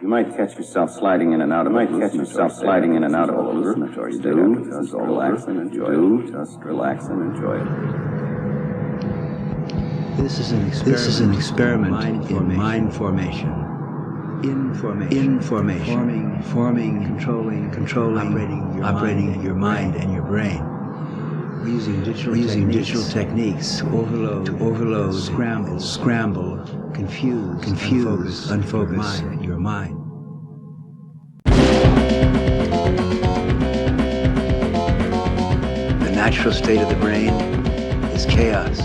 You might catch yourself sliding in and out of a hallucinatory state. Just relax and enjoy it. Just relax and enjoy it. This is an experiment in mind formation. Information. Forming, controlling, operating your mind and your brain. Using digital techniques to overload, scramble, confuse, unfocus your mind. The natural state of the brain is chaos.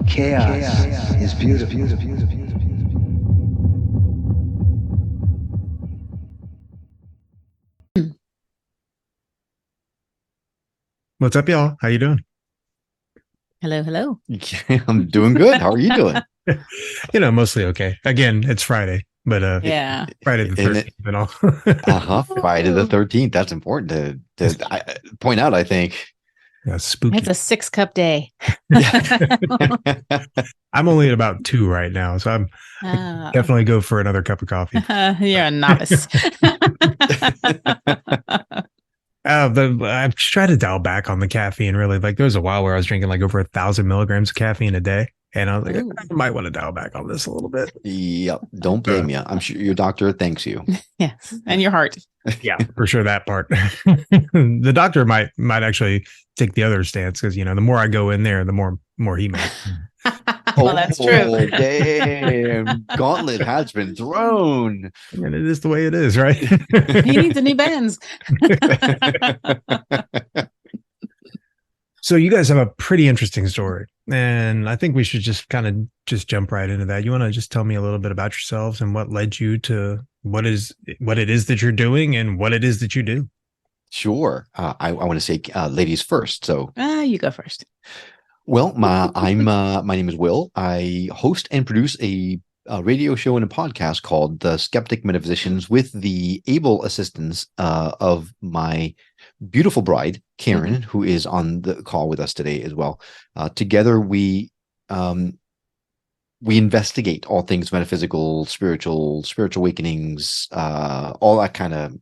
Chaos is beautiful. What's up, y'all? How you doing? Hello. I'm doing good. How are you doing? Mostly okay. Again, it's Friday, but yeah, Friday the 13th and all. Friday the 13th. That's important to point out, I think. Yeah, spooky. It's a 6-cup day. I'm only at about 2 right now, so I'm definitely go for another cup of coffee. You're a novice. I've tried to dial back on the caffeine. Really, like there was a while where I was drinking like over 1,000 milligrams of caffeine a day, and I was like, I might want to dial back on this a little bit. Yep, don't blame you. I'm sure your doctor thanks you. Yes, and your heart. Yeah, for sure that part. The doctor might actually take the other stance because the more I go in there, the more he might. Well, that's true. Damn, gauntlet has been thrown. And it is the way it is, right? He needs a new Benz. So you guys have a pretty interesting story, and I think we should just jump right into that. You want to just tell me a little bit about yourselves and what led you to what it is that you're doing and what it is that you do? Sure. I want to say ladies first. So you go first. Well, my name is Will. I host and produce a radio show and a podcast called the Skeptic Metaphysicians with the able assistance of my beautiful bride, Karen, who is on the call with us today as well. Together, we investigate all things metaphysical, spiritual awakenings, all that kind of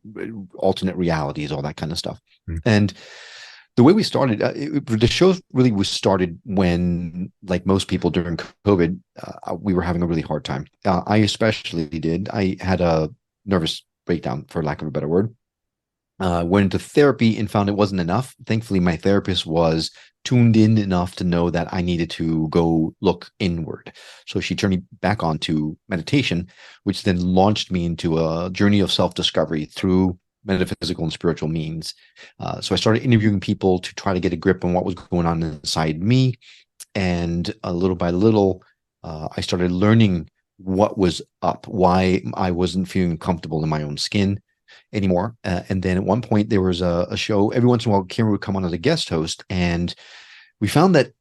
alternate realities, all that kind of stuff. And the way we started, the show really was started when, like most people during COVID, we were having a really hard time. I especially did. I had a nervous breakdown, for lack of a better word. Went into therapy and found it wasn't enough. Thankfully, my therapist was tuned in enough to know that I needed to go look inward. So she turned me back onto meditation, which then launched me into a journey of self-discovery through metaphysical and spiritual means. So I started interviewing people to try to get a grip on what was going on inside me. And little by little, I started learning what was up, why I wasn't feeling comfortable in my own skin anymore. And then at one point there was a show, every once in a while, Karen would come on as a guest host. And we found that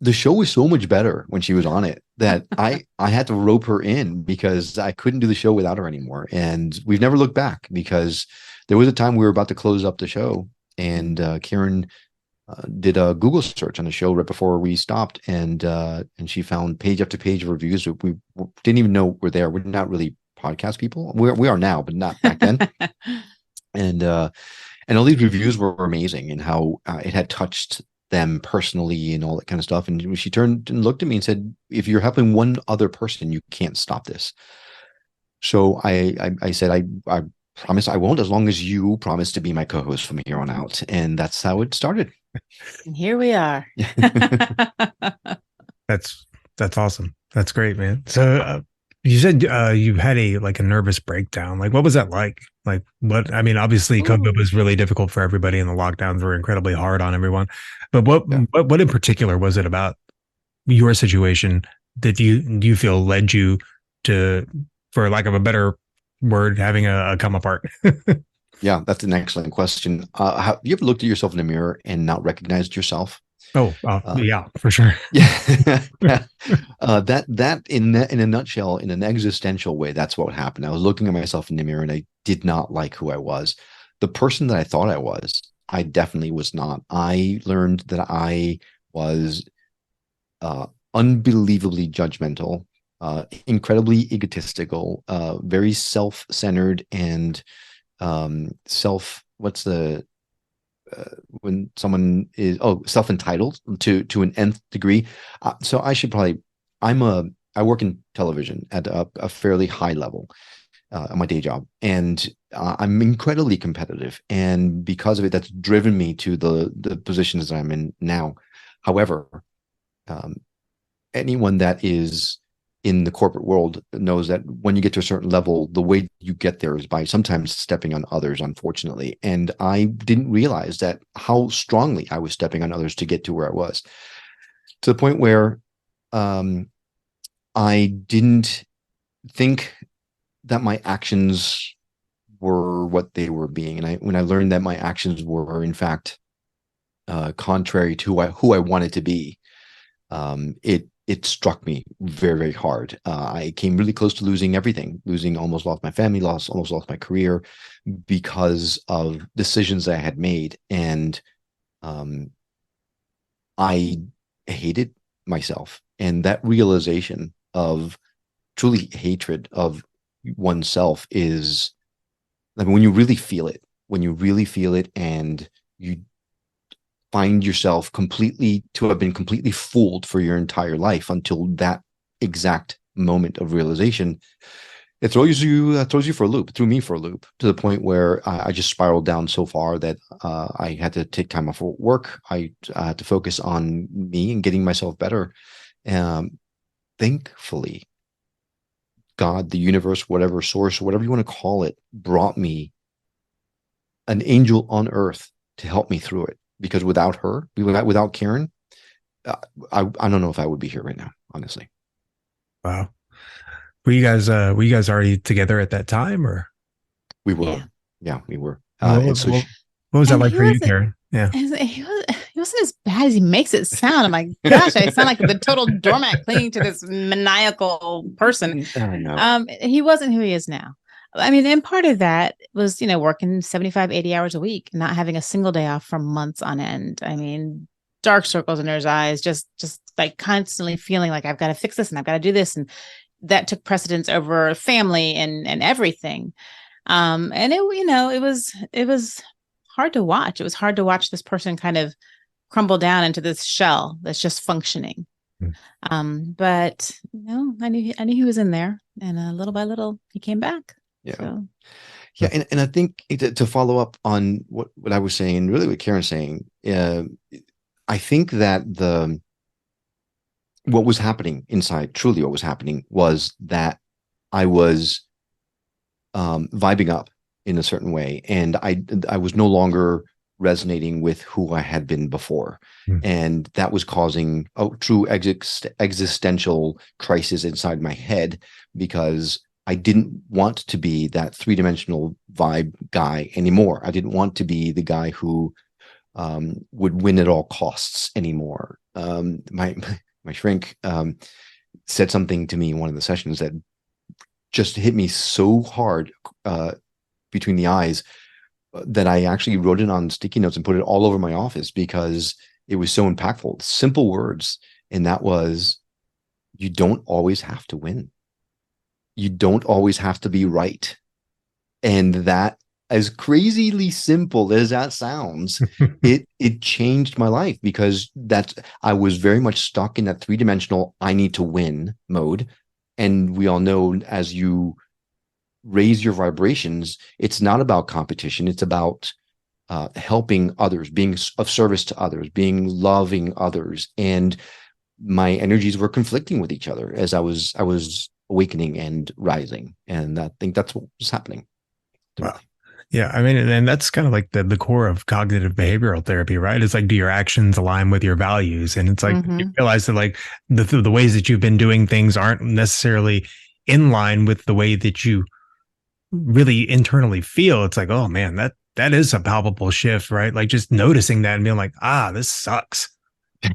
the show was so much better when she was on it that I had to rope her in because I couldn't do the show without her anymore. And we've never looked back because there was a time we were about to close up the show and Karen did a Google search on the show right before we stopped. And she found page after page of reviews that we didn't even know were there. We're not really podcast people. We are now, but not back then. And all these reviews were amazing and how it had touched them personally and all that kind of stuff. And she turned and looked at me and said, if you're helping one other person, you can't stop this. So I said, I promise I won't, as long as you promise to be my co-host from here on out. And that's how it started. And here we are. That's awesome. That's great, man. So you said you had a nervous breakdown. Like, what was that like? Like, what? I mean, obviously, COVID was really difficult for everybody, and the lockdowns were incredibly hard on everyone. But what in particular was it about your situation that do you feel led you to, for lack of a better word, having a come apart? Yeah, that's an excellent question. Have you ever looked at yourself in the mirror and not recognized yourself? Yeah, for sure. Yeah, that in a nutshell, in an existential way, that's what happened. I was looking at myself in the mirror and I did not like who I was. The person that I thought I was, I definitely was not. I learned that I was unbelievably judgmental, incredibly egotistical, very self-centered, and what's the when someone is self-entitled to an nth degree. So I work in television at a fairly high level on my day job, and I'm incredibly competitive, and because of it, that's driven me to the positions that I'm in now. However, anyone that is in the corporate world knows that when you get to a certain level, the way you get there is by sometimes stepping on others, unfortunately. And I didn't realize that how strongly I was stepping on others to get to where I was, to the point where I didn't think that my actions were what they were being. And when I learned that my actions were in fact contrary to who I wanted to be, it struck me very, very hard. I came really close to losing everything, almost lost my family, almost lost my career because of decisions I had made. And I hated myself. And that realization of truly hatred of oneself is, I mean, when you really feel it, and you find yourself to have been completely fooled for your entire life until that exact moment of realization, it throws you for a loop. It threw me for a loop, to the point where I just spiraled down so far that I had to take time off work. I had to focus on me and getting myself better. Thankfully, God, the universe, whatever source, whatever you want to call it, brought me an angel on earth to help me through it. Because without her, without Karen, I don't know if I would be here right now, honestly. Wow. Were you guys already together at that time, or? We were. Yeah, we were. What was that like for you, Karen? Yeah. He wasn't as bad as he makes it sound. I'm like, gosh, I sound like the total doormat clinging to this maniacal person. He wasn't who he is now. I mean, and part of that was, working 75, 80 hours a week, not having a single day off for months on end. I mean, dark circles in his eyes, just like constantly feeling like I've got to fix this and I've got to do this. And that took precedence over family and everything. And it was hard to watch. It was hard to watch this person kind of crumble down into this shell that's just functioning. But I knew he was in there, and little by little he came back. Yeah. So. Yeah. And I think to follow up on what I was saying, and really what Karen's saying, I think that what was happening inside, truly what was happening, was that I was vibing up in a certain way, and I was no longer resonating with who I had been before. And that was causing a true existential crisis inside my head, because I didn't want to be that three-dimensional vibe guy anymore. I didn't want to be the guy who would win at all costs anymore. My shrink said something to me in one of the sessions that just hit me so hard between the eyes that I actually wrote it on sticky notes and put it all over my office, because it was so impactful. Simple words. And that was, you don't always have to win. You don't always have to be right. And that, as crazily simple as that sounds, it changed my life, because I was very much stuck in that three-dimensional I need to win mode. And we all know, as you raise your vibrations, it's not about competition. It's about helping others, being of service to others, being loving others. And my energies were conflicting with each other as I was awakening and rising. And I think that's what was happening. Wow. Yeah. I mean, and that's kind of like the core of cognitive behavioral therapy, right? It's like, do your actions align with your values? And it's like, you realize that like the ways that you've been doing things aren't necessarily in line with the way that you really internally feel. It's like, oh man, that is a palpable shift, right? Like just noticing that and being like, this sucks.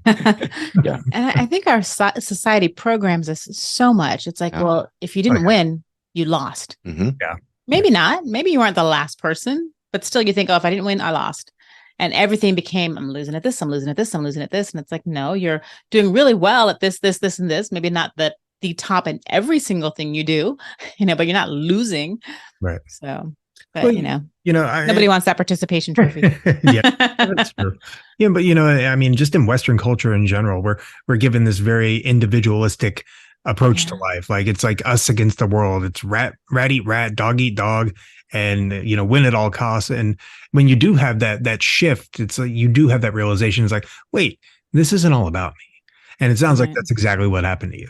Yeah. And I think our society programs us so much. It's like, well, if you didn't win, you lost. Yeah. Maybe not. Maybe you weren't the last person, but still you think, if I didn't win, I lost. And everything became, I'm losing at this, I'm losing at this, I'm losing at this. And it's like, no, you're doing really well at this, and this. Maybe not the top in every single thing you do, but you're not losing. Right. So, but well, nobody wants that participation trophy. Yeah, that's true. Yeah, but I mean, just in Western culture in general, we're given this very individualistic approach to life. Like it's like us against the world. It's rat eat rat, dog eat dog, and win at all costs. And when you do have that shift, it's like you do have that realization. It's like, wait, this isn't all about me. And it sounds like that's exactly what happened to you.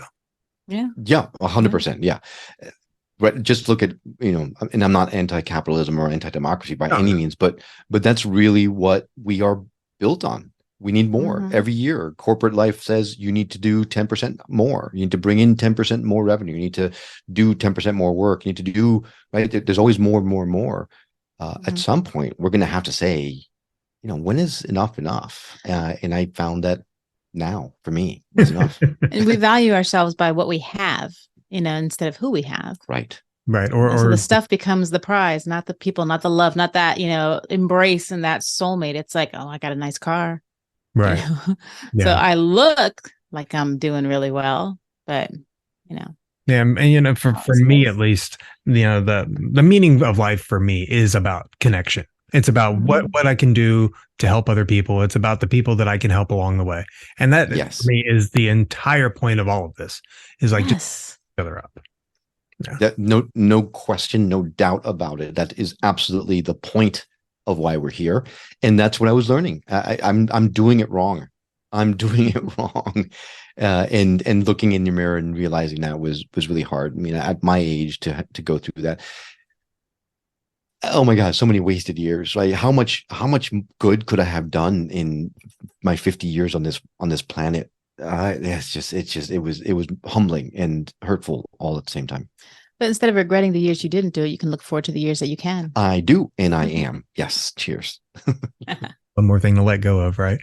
Yeah. Yeah, 100%. Yeah. But just look at, and I'm not anti-capitalism or anti-democracy by any means, but that's really what we are built on. We need more. Every year, corporate life says you need to do 10% more. You need to bring in 10% more revenue. You need to do 10% more work. You need to do, right? There's always more and more and more. At some point, we're going to have to say, when is enough enough? And I found that now, for me, it's enough. And we value ourselves by what we have, instead of who we have. Right. Right. So the stuff becomes the prize, not the people, not the love, not that, embrace and that soulmate. It's like, oh, I got a nice car. Right. Yeah. So I look like I'm doing really well, but, Yeah. And, for me, at least, the meaning of life for me is about connection. It's about what I can do to help other people. It's about the people that I can help along the way. And that for me is the entire point of all of this, is like just each other up. Yeah. That no question, no doubt about it. That is absolutely the point of why we're here. And that's what I was learning. I'm doing it wrong. I'm doing it wrong. And looking in your mirror and realizing that was really hard. I mean, at my age to go through that. Oh my God, so many wasted years. Right? How much good could I have done in my 50 years on this planet? It was humbling and hurtful all at the same time. But instead of regretting the years you didn't do it, you can look forward to the years that you can. I do, and I am. Yes. Cheers. One more thing to let go of, right?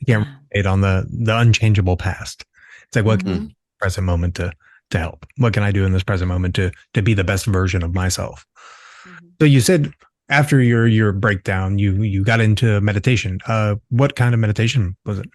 You can't wait on the unchangeable past. It's like, what can I do in the present moment to help? What can I do in this present moment to be the best version of myself? So you said after your breakdown, you got into meditation. What kind of meditation was it?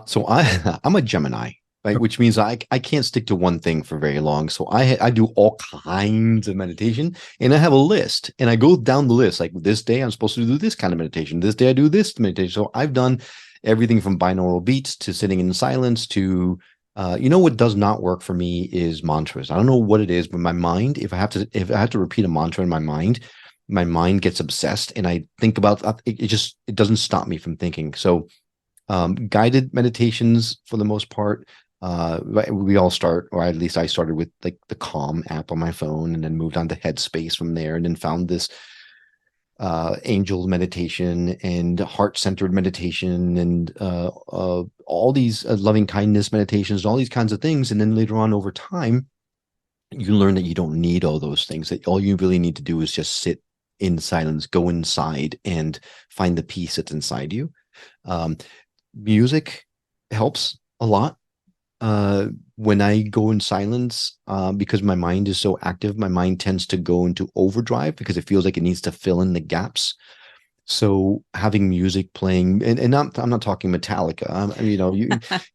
So I'm a Gemini, right? Which means I can't stick to one thing for very long. So I do all kinds of meditation, and I have a list, and I go down the list. Like this day, I'm supposed to do this kind of meditation. This day, I do this meditation. So I've done everything from binaural beats to sitting in silence to, what does not work for me is mantras. I don't know what it is, but my mind, if I have to repeat a mantra in my mind gets obsessed, and I think about it doesn't stop me from thinking. So guided meditations for the most part. We all start, or at least I started with like the Calm app on my phone, and then moved on to Headspace from there, and then found this angel meditation and heart-centered meditation and all these loving kindness meditations, all these kinds of things. And then later on over time, you learn that you don't need all those things, that all you really need to do is just sit in silence, go inside and find the peace that's inside you. Music helps a lot. When I go in silence, because my mind is so active, my mind tends to go into overdrive because it feels like it needs to fill in the gaps. So having music playing, and I'm not talking Metallica.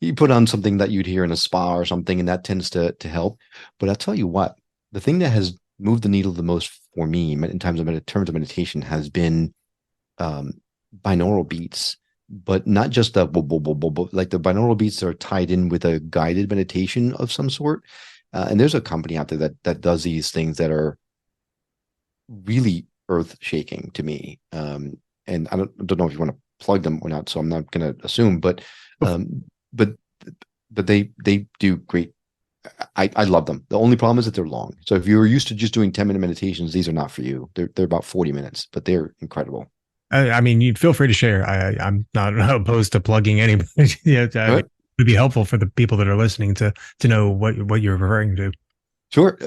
You put on something that you'd hear in a spa or something, and that tends to help. But I'll tell you what, the thing that has moved the needle the most for me in terms of meditation has been binaural beats. But not just the like the binaural beats that are tied in with a guided meditation of some sort. And there's a company out there that does these things that are really earth shaking to me. And I don't know if you want to plug them or not, so I'm not going to assume. But they do great. I love them. The only problem is that they're long. So if you're used to just doing 10-minute meditations, these are not for you. They're about 40 minutes, but they're incredible. I mean, you feel free to share. I'm not opposed to plugging anybody. It would be helpful for the people that are listening to know what you're referring to. Sure.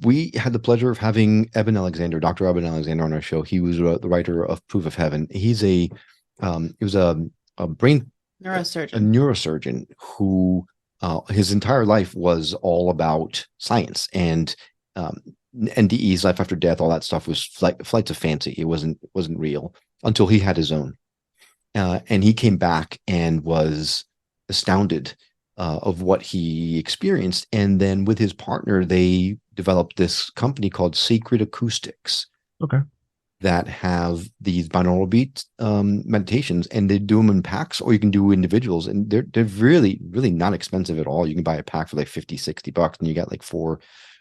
We had the pleasure of having Dr. Eben Alexander on our show. He was the writer of Proof of Heaven. He was a brain neurosurgeon who his entire life was all about science and NDEs, life after death, all that stuff was flights of fancy. It wasn't real. until he had his own. And he came back and was astounded of what he experienced. And then with his partner, they developed this company called Sacred Acoustics. Okay. That have these binaural beat meditations, and they do them in packs, or you can do individuals, and they're really, really not expensive at all. You can buy a pack for like $50-$60 and you get like 4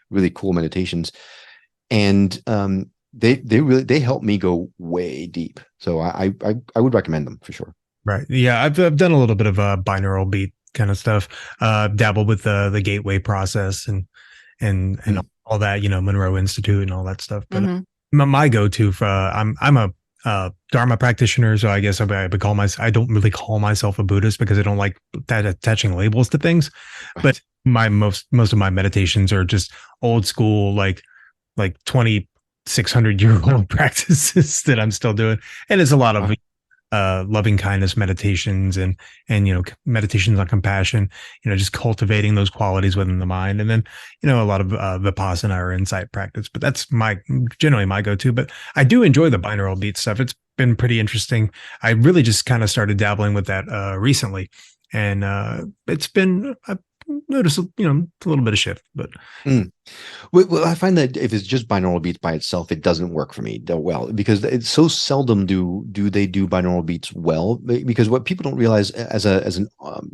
really cool meditations. And they help me go way deep. So I would recommend them for sure. Right. Yeah. I've done a little bit of binaural beat kind of stuff, dabbled with the gateway process and all that, Monroe Institute and all that stuff. But my go-to for I'm a Dharma practitioner, so I guess I would call myself. I don't really call myself a Buddhist because I don't like that attaching labels to things. But most of my meditations are just old school, like 2,600-year-old practices that I'm still doing, and it's a lot of loving kindness meditations and meditations on compassion, just cultivating those qualities within the mind. And then, a lot of vipassana or insight practice, but that's generally my go-to. But I do enjoy the binaural beat stuff. It's been pretty interesting. I really just kind of started dabbling with that recently. And it's been, I've noticed, a little bit of shift, but. Well, I find that if it's just binaural beats by itself, it doesn't work for me well, because it's so seldom do they do binaural beats well. Because what people don't realize I'm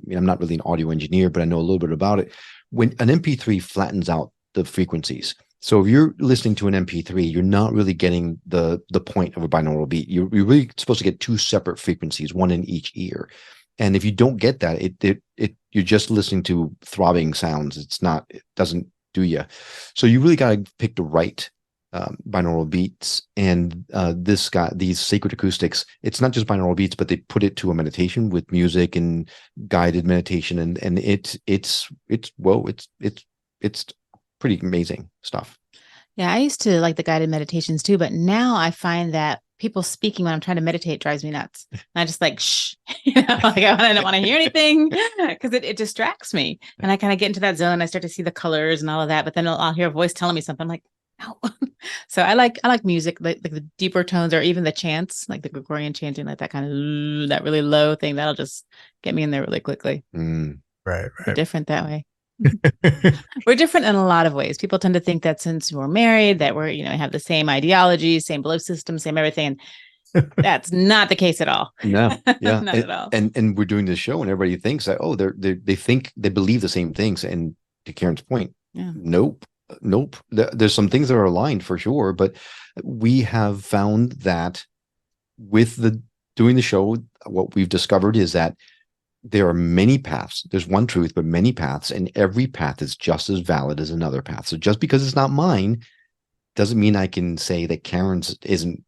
not really an audio engineer, but I know a little bit about it. When an MP3 flattens out the frequencies, so if you're listening to an MP3, you're not really getting the point of a binaural beat. You're really supposed to get 2 separate frequencies, one in each ear. And if you don't get that, you're just listening to throbbing sounds. It doesn't do you. So you really got to pick the right binaural beats. And these Sacred Acoustics, it's not just binaural beats, but they put it to a meditation with music and guided meditation, and it's pretty amazing stuff. Yeah, I used to like the guided meditations too, but now I find that people speaking when I'm trying to meditate drives me nuts. And I just like, shh, like I don't want to hear anything because it distracts me. And I kind of get into that zone. I start to see the colors and all of that, but then I'll hear a voice telling me something. I'm like, no. So I like music, like the deeper tones, or even the chants, like the Gregorian chanting, like that kind of that really low thing. That'll just get me in there really quickly. Right. We're different that way. We're different in a lot of ways. People tend to think that since we're married, that we're, have the same ideology, same belief system, same everything. And that's not the case at all. No, yeah, not at all. And we're doing this show, and everybody thinks that they believe the same things. And to Karen's point, nope. There's some things that are aligned for sure, but we have found that with doing the show, what we've discovered is that there are many paths. There's one truth, but many paths, and every path is just as valid as another path. So just because it's not mine doesn't mean I can say that Karen's isn't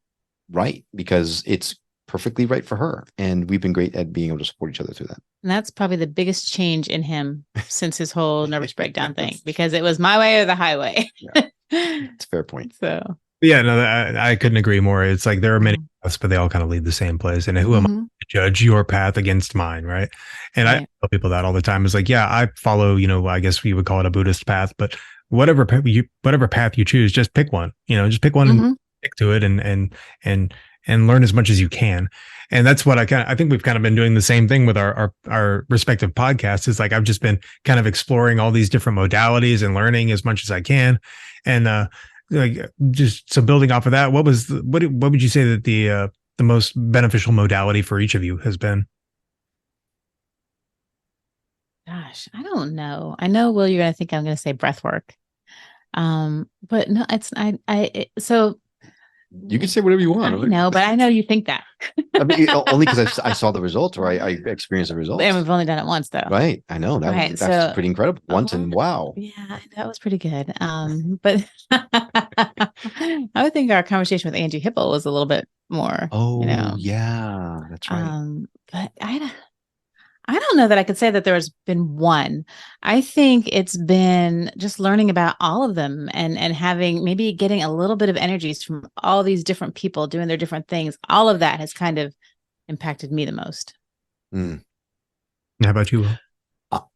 right, because it's perfectly right for her. And we've been great at being able to support each other through that. And that's probably the biggest change in him since his whole nervous breakdown thing, because it was my way or the highway. Yeah. It's a fair point. So yeah, no, I couldn't agree more. It's like there are many paths, but they all kind of lead the same place. And who am I to judge your path against mine, right? And I tell people that all the time. It's like, yeah, I follow, I guess we would call it a Buddhist path, but whatever path you choose, just pick one. Just pick one and stick to it, and learn as much as you can. And that's what I think we've kind of been doing the same thing with our respective podcasts. Is like I've just been kind of exploring all these different modalities and learning as much as I can, and just so building off of that, what would you say that the most beneficial modality for each of you has been? Gosh, I don't know. I know, Will, you're going to think I'm going to say breath work. But no, it's so you can say whatever you want. I know, but I know you think that. I mean, only because I saw the results, or I experienced the results. And we've only done it once, though. Right. I know that's pretty incredible. Once, and wow. Yeah, that was pretty good. But I would think our conversation with Angie Hipple was a little bit more. Oh, yeah, that's right. But I don't know that I could say that there's been one. I think it's been just learning about all of them and getting a little bit of energies from all these different people doing their different things. All of that has kind of impacted me the most. How about you, Will?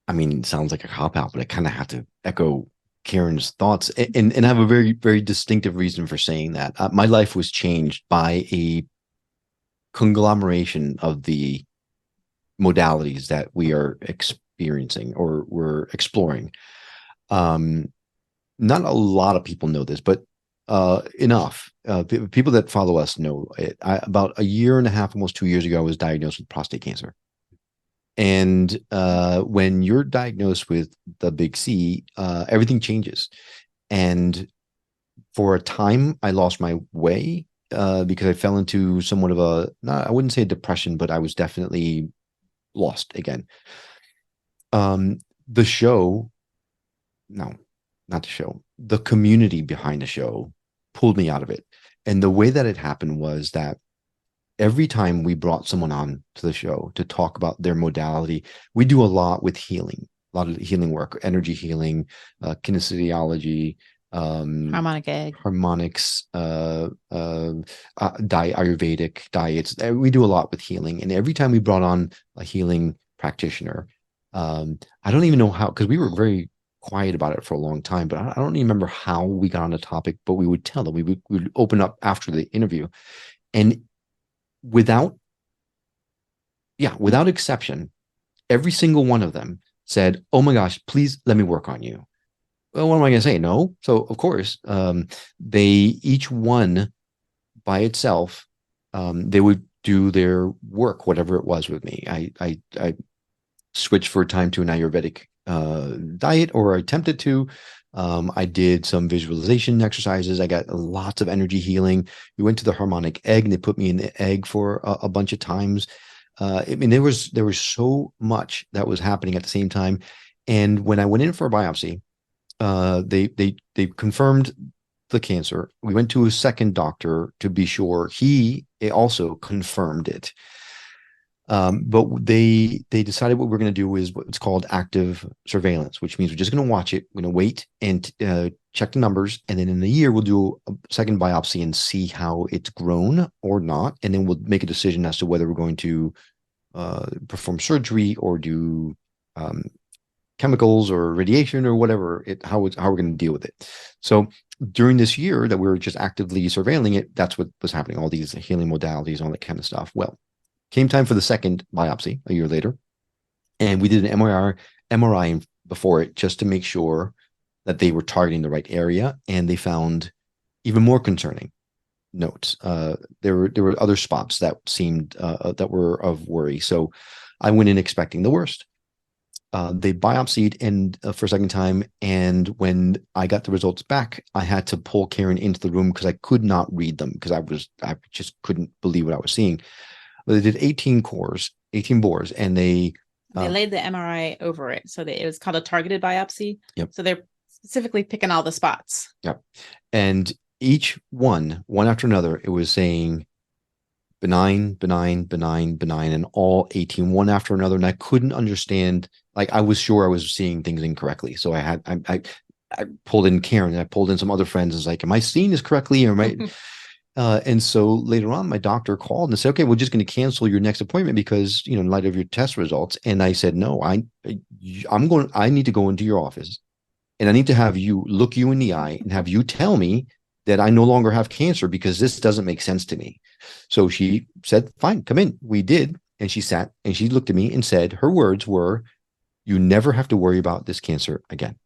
I mean, it sounds like a cop-out, but I kind of have to echo Karen's thoughts, and I have a very, very distinctive reason for saying that. My life was changed by a conglomeration of the modalities that we are experiencing or we're exploring. Not a lot of people know this, but enough. People that follow us know it. About a year and a half, almost 2 years ago, I was diagnosed with prostate cancer. And when you're diagnosed with the big C, everything changes. And for a time, I lost my way because I fell into somewhat of I wouldn't say a depression, but I was definitely lost again. The show, no, not the show, the community behind the show pulled me out of it. And the way that it happened was that every time we brought someone on to the show to talk about their modality, we do a lot with healing, a lot of healing work, energy healing, kinesiology, harmonics, Ayurvedic diets. We do a lot with healing. And every time we brought on a healing practitioner, I don't even know how, because we were very quiet about it for a long time, but I don't even remember how we got on the topic, but we would tell them, we would open up after the interview. And without exception, every single one of them said, "Oh my gosh, please let me work on you." Well, what am I going to say? No. So of course, they each one by itself, they would do their work, whatever it was with me. I switched for a time to an Ayurvedic diet, or I attempted to. I did some visualization exercises. I got lots of energy healing. We went to the harmonic egg, and they put me in the egg for a bunch of times. I mean, there was so much that was happening at the same time. And when I went in for a biopsy, they confirmed the cancer. We went to a second doctor to be sure. He also confirmed it. But they decided what we're going to do is what's called active surveillance, which means we're just going to watch it. We're going to wait and check the numbers. And then in a year, we'll do a second biopsy and see how it's grown or not. And then we'll make a decision as to whether we're going to perform surgery or do chemicals or radiation or whatever, how we're going to deal with it. So during this year that we were just actively surveilling it, that's what was happening, all these healing modalities, all that kind of stuff. Well, came time for the second biopsy a year later, and we did an MRI before it just to make sure that they were targeting the right area, and they found even more concerning notes. There were other spots that seemed that were of worry. So I went in expecting the worst. They biopsied for a second time, and when I got the results back, I had to pull Karen into the room because I could not read them because I just couldn't believe what I was seeing. But they did 18 bores, and they laid the MRI over it, so that it was called a targeted biopsy. Yep. So they're specifically picking all the spots. Yep. And each one after another, it was saying benign, benign, benign, benign, and all 18, one after another. And I couldn't understand. Like, I was sure I was seeing things incorrectly. So I pulled in Karen, and I pulled in some other friends. And was like, am I seeing this correctly? Or am I? And so later on, my doctor called and said, "Okay, we're just going to cancel your next appointment because, in light of your test results." And I said, "No, I need to go into your office, and I need to have you look you in the eye and have you tell me that I no longer have cancer, because this doesn't make sense to me." So she said, "Fine, come in." We did. And she sat and she looked at me and said, her words were, "You never have to worry about this cancer again."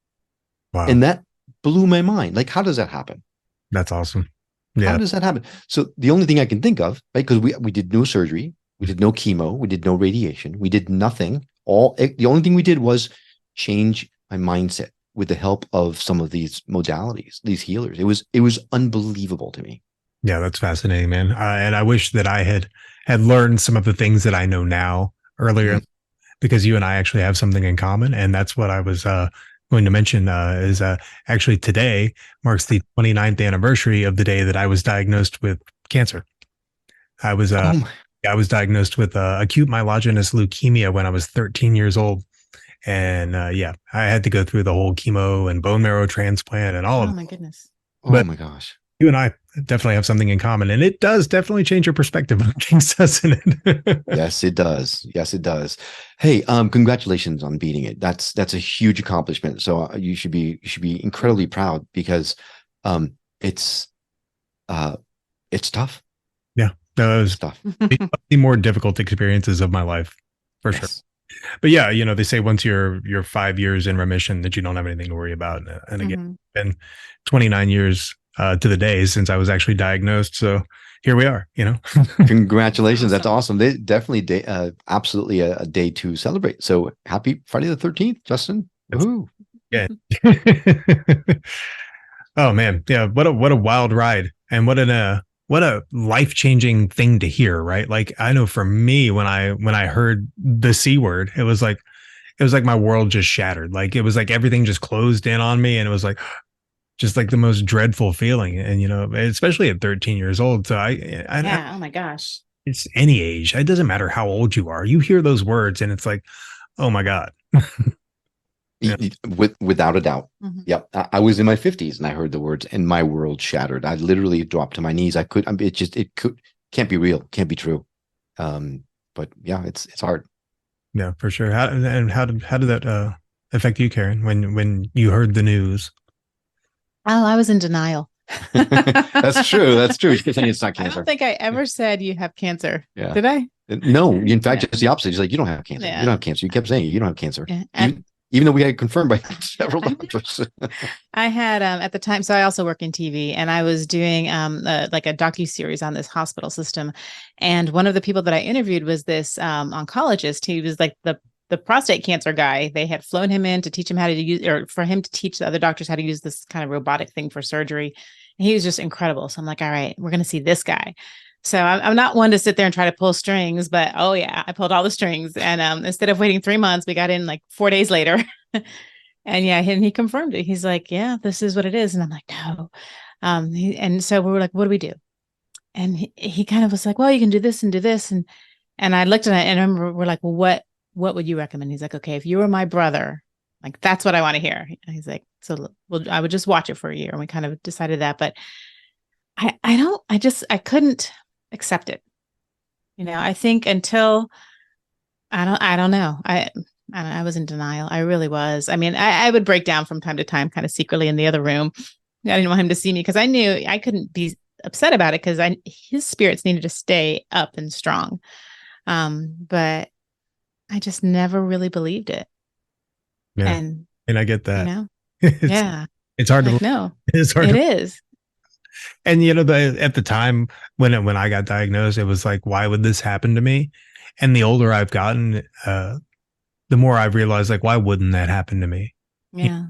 Wow. And that blew my mind. Like, how does that happen? That's awesome. Yeah. How does that happen? So the only thing I can think of, right, because we did no surgery, we did no chemo, we did no radiation, we did nothing. The only thing we did was change my mindset with the help of some of these modalities, these healers. It was unbelievable to me. Yeah, that's fascinating, man. And I wish that I had learned some of the things that I know now earlier, because you and I actually have something in common, and that's what I was going to mention is actually today marks the 29th anniversary of the day that I was diagnosed with cancer. I was diagnosed with acute myelogenous leukemia when I was 13 years old. And I had to go through the whole chemo and bone marrow transplant and all of it. Oh my goodness. Oh my gosh. You and I definitely have something in common, and it does definitely change your perspective on things, doesn't it? Yes, it does. Yes, it does. Hey, congratulations on beating it. That's a huge accomplishment. So you should be incredibly proud, because it's tough. Yeah. Those stuff. the more difficult experiences of my life, for sure. But yeah, they say once you're 5 years in remission that you don't have anything to worry about. And again, been 29 years to the day since I was actually diagnosed. So here we are, Congratulations. That's awesome. They definitely absolutely a day to celebrate. So happy Friday the 13th, Justin. Woohoo. Yeah. Oh man. Yeah. What a wild ride. And what a life-changing thing to hear, right? Like I know for me, when I heard the C word, it was like my world just shattered. Like it was like everything just closed in on me. And it was like just like the most dreadful feeling. And especially at 13 years old. So oh my gosh. It's any age. It doesn't matter how old you are. You hear those words and it's like, oh my God. Yeah. Without a doubt. Yep. I was in my 50s and I heard the words and my world shattered. I literally dropped to my knees. Can't be real. Can't be true. But yeah, it's hard. Yeah, for sure. How did that affect you, Karen, when you heard the news? Oh, I was in denial. That's true. That's true. You're saying it's not cancer. I don't think I ever said you have cancer. Yeah. Did I? No, in fact, just the opposite. He's like, you don't have cancer. Yeah. You don't have cancer. You kept saying you don't have cancer. Yeah. Even though we had confirmed by several doctors. I had at the time, so I also work in TV, and I was doing like a docu-series on this hospital system. And one of the people that I interviewed was this oncologist. He was like the prostate cancer guy. They had flown him in to teach him how to use, or for him to teach the other doctors how to use this kind of robotic thing for surgery. And he was just incredible. So I'm like, all right, we're going to see this guy. So I'm not one to sit there and try to pull strings, but oh yeah, I pulled all the strings. And instead of waiting 3 months, we got in like 4 days later. And yeah, he confirmed it. He's like, yeah, this is what it is. And I'm like, no. And so we were like, what do we do? And he kind of was like, well, you can do this and do this. And I looked at it and I remember we're like, well, what would you recommend? He's like, okay, if you were my brother, like, that's what I want to hear. And he's like, so well, I would just watch it for a year. And we kind of decided that, but I couldn't accept it. I think until, I don't know. I was in denial. I really was. I mean, I would break down from time to time, kind of secretly in the other room. I didn't want him to see me because I knew I couldn't be upset about it because his spirits needed to stay up and strong. But I just never really believed it. Yeah. And I get that. It's hard to know. It's hard. It is. And at the time when I got diagnosed, it was like, why would this happen to me? And the older I've gotten, the more I've realized, like, why wouldn't that happen to me? Yeah.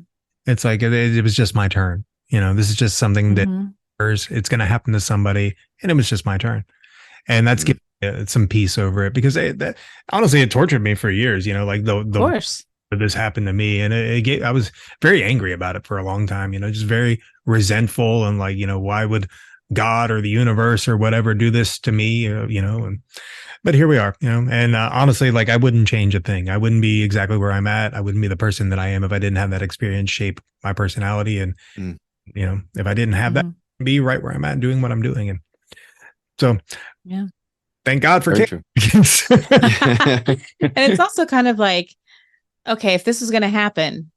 It's like, it was just my turn. This is just something that it's going to happen to somebody. And it was just my turn. And that's giving some peace over it because honestly, it tortured me for years, like of course. This happened to me. And I was very angry about it for a long time, just very resentful and like, why would God or the universe or whatever do this to me, but here we are, and honestly, like I wouldn't change a thing. I wouldn't be exactly where I'm at. I wouldn't be the person that I am if I didn't have that experience shape my personality. And, if I didn't have that, I'd be right where I'm at doing what I'm doing. And so, yeah, thank God for true. And it's also kind of like, okay, if this was going to happen,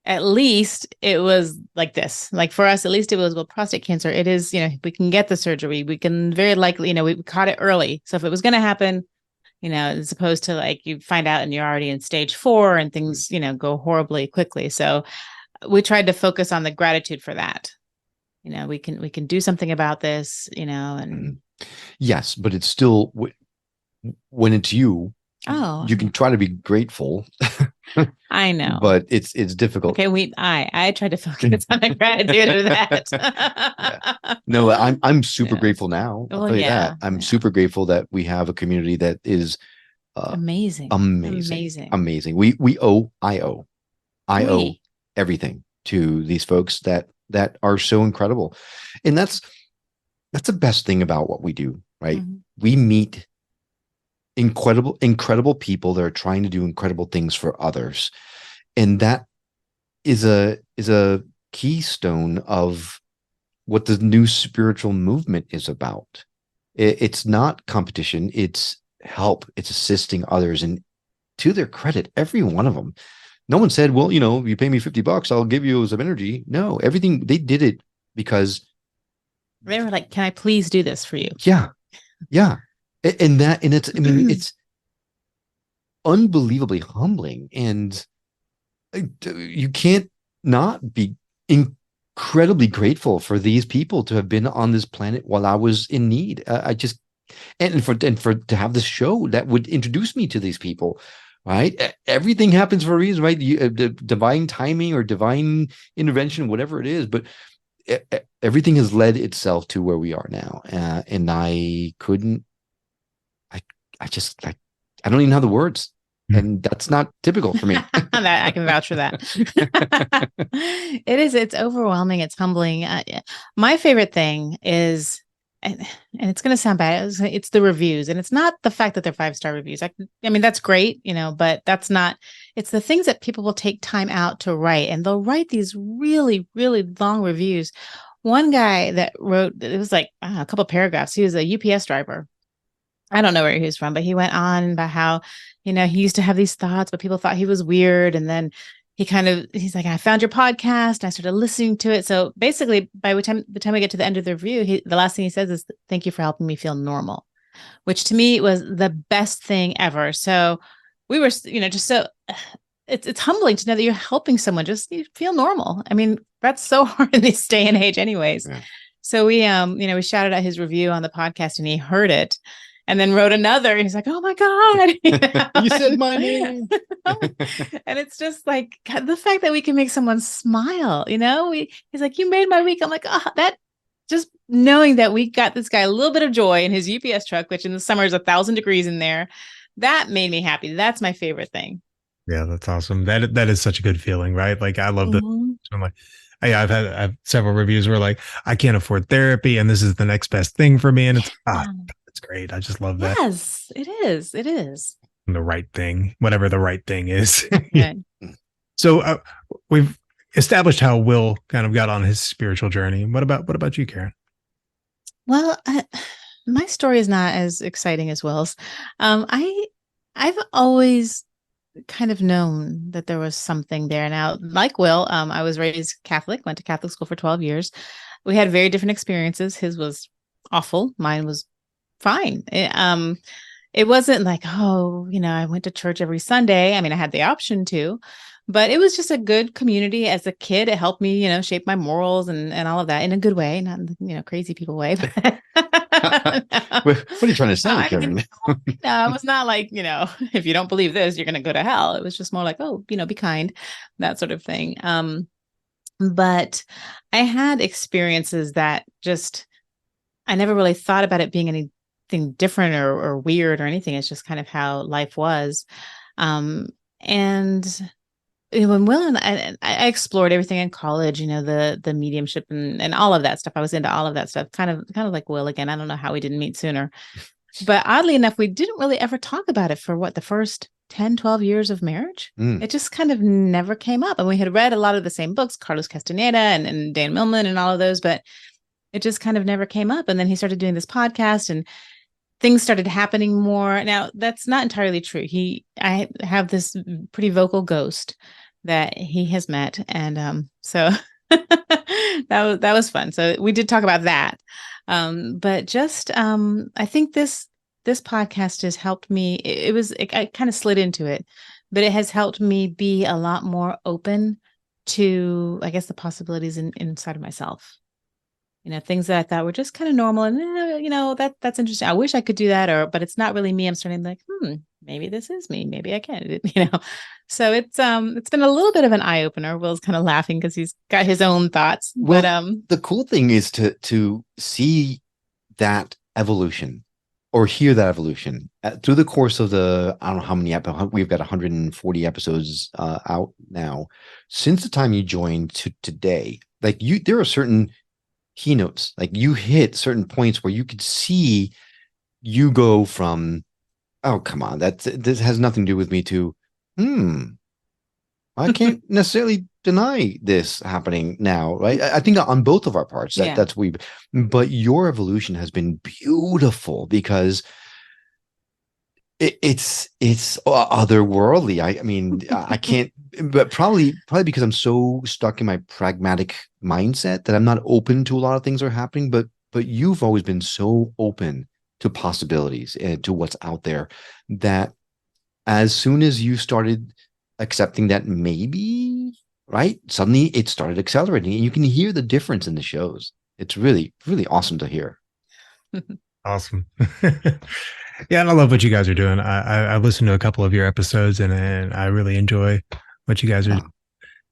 at least it was like this. Like for us, at least it was, well, prostate cancer. It is, we can get the surgery. We can very likely, we caught it early. So if it was going to happen, as opposed to like you find out and you're already in stage 4 and things, go horribly quickly. So we tried to focus on the gratitude for that. We can do something about this, and yes, but it's still when it's you. Oh, you can try to be grateful. I know, but it's difficult. Okay, I tried to focus on the gratitude of that. Yeah. No, I'm super grateful now. I'll tell you that. I'm super grateful that we have a community that is amazing. I owe everything to these folks that are so incredible, and that's the best thing about what we do, right? We meet incredible people that are trying to do incredible things for others, and that is a keystone of what the new spiritual movement is about. It's not competition, it's help, it's assisting others. And to their credit, every one of them, no one said, well, you pay me $50, I'll give you some energy. No, everything, they did it because they were like, can I please do this for you? Yeah. Yeah. And it's, I mean, it's unbelievably humbling, and you can't not be incredibly grateful for these people to have been on this planet while I was in need. I just, and for to have this show that would introduce me to these people, right? Everything happens for a reason, right? Divine timing or divine intervention, whatever it is, but everything has led itself to where we are now. And I couldn't, I just like, I don't even have the words. And that's not typical for me. That I can vouch for that. It is. It's overwhelming. It's humbling. My favorite thing is, and it's going to sound bad, it's the reviews. And it's not the fact that they're 5-star reviews. I mean, that's great, but that's not, it's the things that people will take time out to write. And they'll write these really, really long reviews. One guy that wrote, it was like a couple paragraphs. He was a UPS driver. I don't know where he was from, but he went on about how, he used to have these thoughts, but people thought he was weird. And then he's like, I found your podcast. And I started listening to it. So basically, by the time we get to the end of the review, the last thing he says is, thank you for helping me feel normal, which to me was the best thing ever. So we were, just so it's humbling to know that you're helping someone just feel normal. I mean, that's so hard in this day and age anyways. Yeah. So we, we shouted out his review on the podcast, and he heard it. And then wrote another. He's like, oh my God. You said my name. And it's just like, God, the fact that we can make someone smile, he's like, you made my week. I'm like, that just knowing that we got this guy a little bit of joy in his UPS truck, which in the summer is 1,000 degrees in there. That made me happy. That's my favorite thing. Yeah, that's awesome. That is such a good feeling, right? Like, I love this. I'm like, I've had several reviews where like, I can't afford therapy and this is the next best thing for me. And it's, it's great. I just love that. Yes, it is. It is. The right thing, whatever the right thing is. Yeah. So we've established how Will kind of got on his spiritual journey. What about you, Karen? Well, my story is not as exciting as Will's. I've always kind of known that there was something there. Now, like Will, I was raised Catholic, went to Catholic school for 12 years. We had very different experiences. His was awful. Mine was fine. It wasn't like, I went to church every Sunday. I mean, I had the option to, but it was just a good community. As a kid, it helped me, shape my morals and all of that in a good way, not crazy people way. But what are you trying to say, Karen? No, it was not like, if you don't believe this, you're going to go to hell. It was just more like, be kind, that sort of thing. But I had experiences that just, I never really thought about it being anything different or weird or anything. It's just kind of how life was. And when Will and I explored everything in college, the mediumship and all of that stuff. I was into all of that stuff, kind of like Will again. I don't know how we didn't meet sooner, but oddly enough, we didn't really ever talk about it for the first 10, 12 years of marriage. It just kind of never came up. And we had read a lot of the same books, Carlos Castaneda and Dan Millman and all of those, but it just kind of never came up. And then he started doing this podcast and things started happening more. Now, that's not entirely true. I have this pretty vocal ghost that he has met. And so that was fun. So we did talk about that. But just I think this podcast has helped me. I kind of slid into it, but it has helped me be a lot more open to, I guess, the possibilities inside of myself. Things that I thought were just kind of normal and, that's interesting. I wish I could do that, but it's not really me. I'm starting like, maybe this is me. Maybe I can, So it's been a little bit of an eye opener. Will's kind of laughing because he's got his own thoughts. Well, but the cool thing is to see that evolution or hear that evolution through the course of I don't know how many episodes, we've got 140 episodes out now. Since the time you joined to today, like there are certain keynotes, like you hit certain points where you could see you go from, oh, come on, this has nothing to do with me, to, I can't necessarily deny this happening now, right? I think on both of our parts, that's but your evolution has been beautiful because it's otherworldly. I mean, I can't, but probably because I'm so stuck in my pragmatic mindset that I'm not open to a lot of things that are happening. But you've always been so open to possibilities and to what's out there, that as soon as you started accepting that maybe, right, suddenly it started accelerating, and you can hear the difference in the shows. It's really, really awesome to hear. Awesome. Yeah, and I love what you guys are doing. I listened to a couple of your episodes, and I really enjoy what you guys are doing.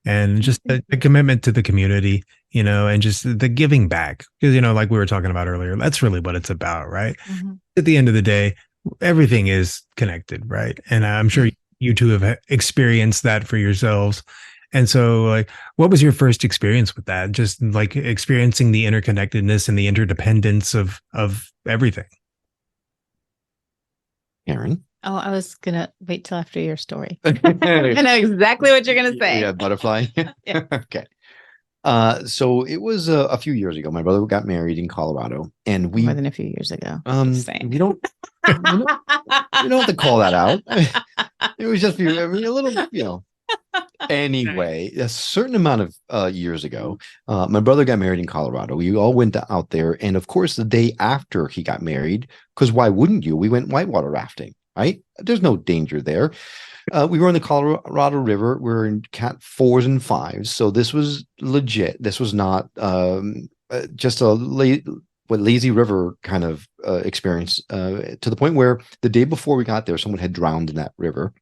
And just the commitment to the community, and just the giving back. Because, like we were talking about earlier, that's really what it's about, right? Mm-hmm. At the end of the day, everything is connected, right? And I'm sure you two have experienced that for yourselves. And so, like, what was your first experience with that? Just like experiencing the interconnectedness and the interdependence of everything. Aaron? Oh, I was going to wait till after your story. I know exactly what you're going to say. Yeah, butterfly. Yeah. Okay. So it was a few years ago. My brother got married in Colorado, and More than a few years ago. Just saying. you don't have to call that out. It was just a little, Anyway, a certain amount of years ago, my brother got married in Colorado. We all went out there, and of course, the day after he got married, because why wouldn't you? We went whitewater rafting, right? There's no danger there. We were in the Colorado River. We're in Cat 4s and 5s, so this was legit. This was not just a lazy river kind of experience. To the point where the day before we got there, someone had drowned in that river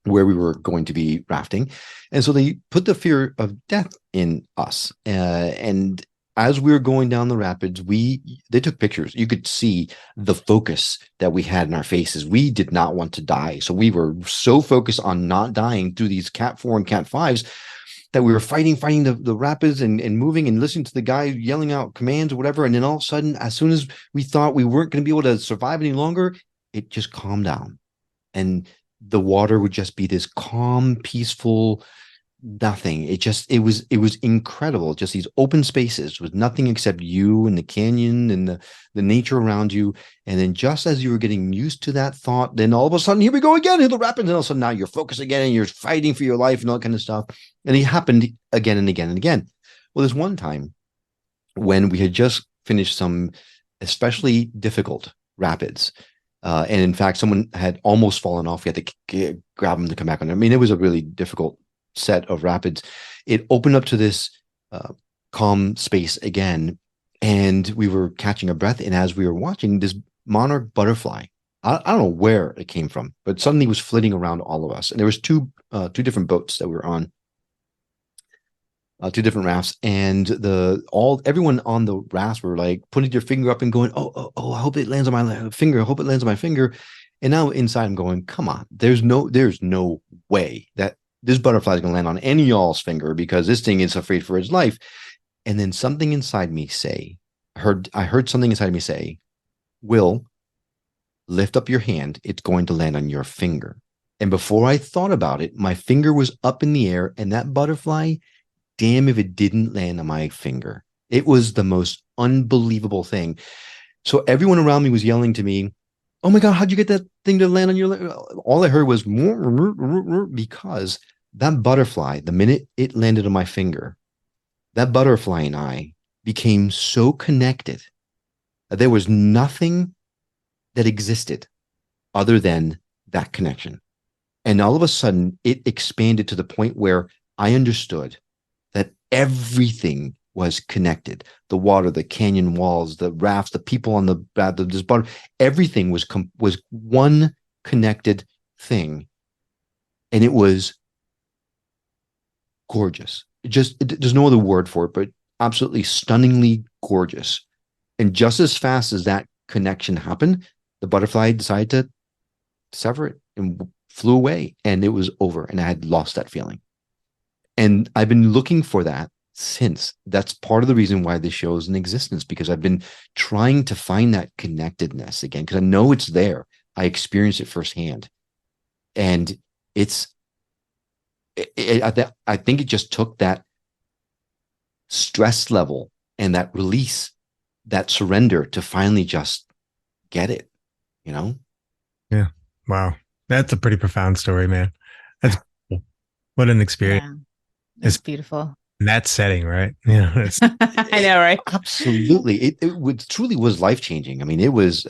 where we were going to be rafting, and so they put the fear of death in us. And as we were going down the rapids, they took pictures. You could see the focus that we had in our faces. We did not want to die. So we were so focused on not dying through these Cat 4 and Cat 5s that we were fighting the rapids and moving and listening to the guy yelling out commands or whatever. And then all of a sudden, as soon as we thought we weren't going to be able to survive any longer, it just calmed down. And the water would just be this calm, peaceful nothing. It was incredible. Just these open spaces with nothing except you and the canyon and the nature around you. And then just as you were getting used to that thought, then all of a sudden, here we go again, here the rapids, and all of a sudden now you're focused again and you're fighting for your life and all that kind of stuff. And it happened again and again and again. Well, there's one time when we had just finished some especially difficult rapids. And in fact, someone had almost fallen off. We had to grab them to come back on. I mean, it was a really difficult set of rapids. It opened up to this calm space again, and we were catching our breath. And as we were watching, this monarch butterfly, I don't know where it came from, but suddenly was flitting around all of us. And there was two different boats that we were on, two different rafts, and everyone on the rafts were like putting their finger up and going, oh, I hope it lands on my finger. I hope it lands on my finger. And now inside I'm going, come on, there's no way that this butterfly is going to land on any y'all's finger, because this thing is afraid for its life. And then something inside me I heard something inside me say, Will, lift up your hand. It's going to land on your finger. And before I thought about it, my finger was up in the air, and that butterfly, damn if it didn't land on my finger. It was the most unbelievable thing. So everyone around me was yelling to me, oh my God, how'd you get that thing to land on your leg? All I heard was, because that butterfly, the minute it landed on my finger, that butterfly and I became so connected that there was nothing that existed other than that connection. And all of a sudden, it expanded to the point where I understood that everything was connected. The water, the canyon walls, the rafts, the people on this bar, everything was one connected thing. And it was gorgeous. There's no other word for it, but absolutely stunningly gorgeous. And just as fast as that connection happened, the butterfly decided to sever it and flew away, and it was over, and I had lost that feeling. And I've been looking for that since. That's part of the reason why this show is in existence, because I've been trying to find that connectedness again, because I know it's there. I experienced it firsthand. And I think it just took that stress level and that release, that surrender, to finally just get it, Yeah. Wow. That's a pretty profound story, man. That's cool. What an experience. Yeah. It's beautiful. In that setting, right? Yeah. I know, right? Absolutely. Truly was life-changing. I mean, it was,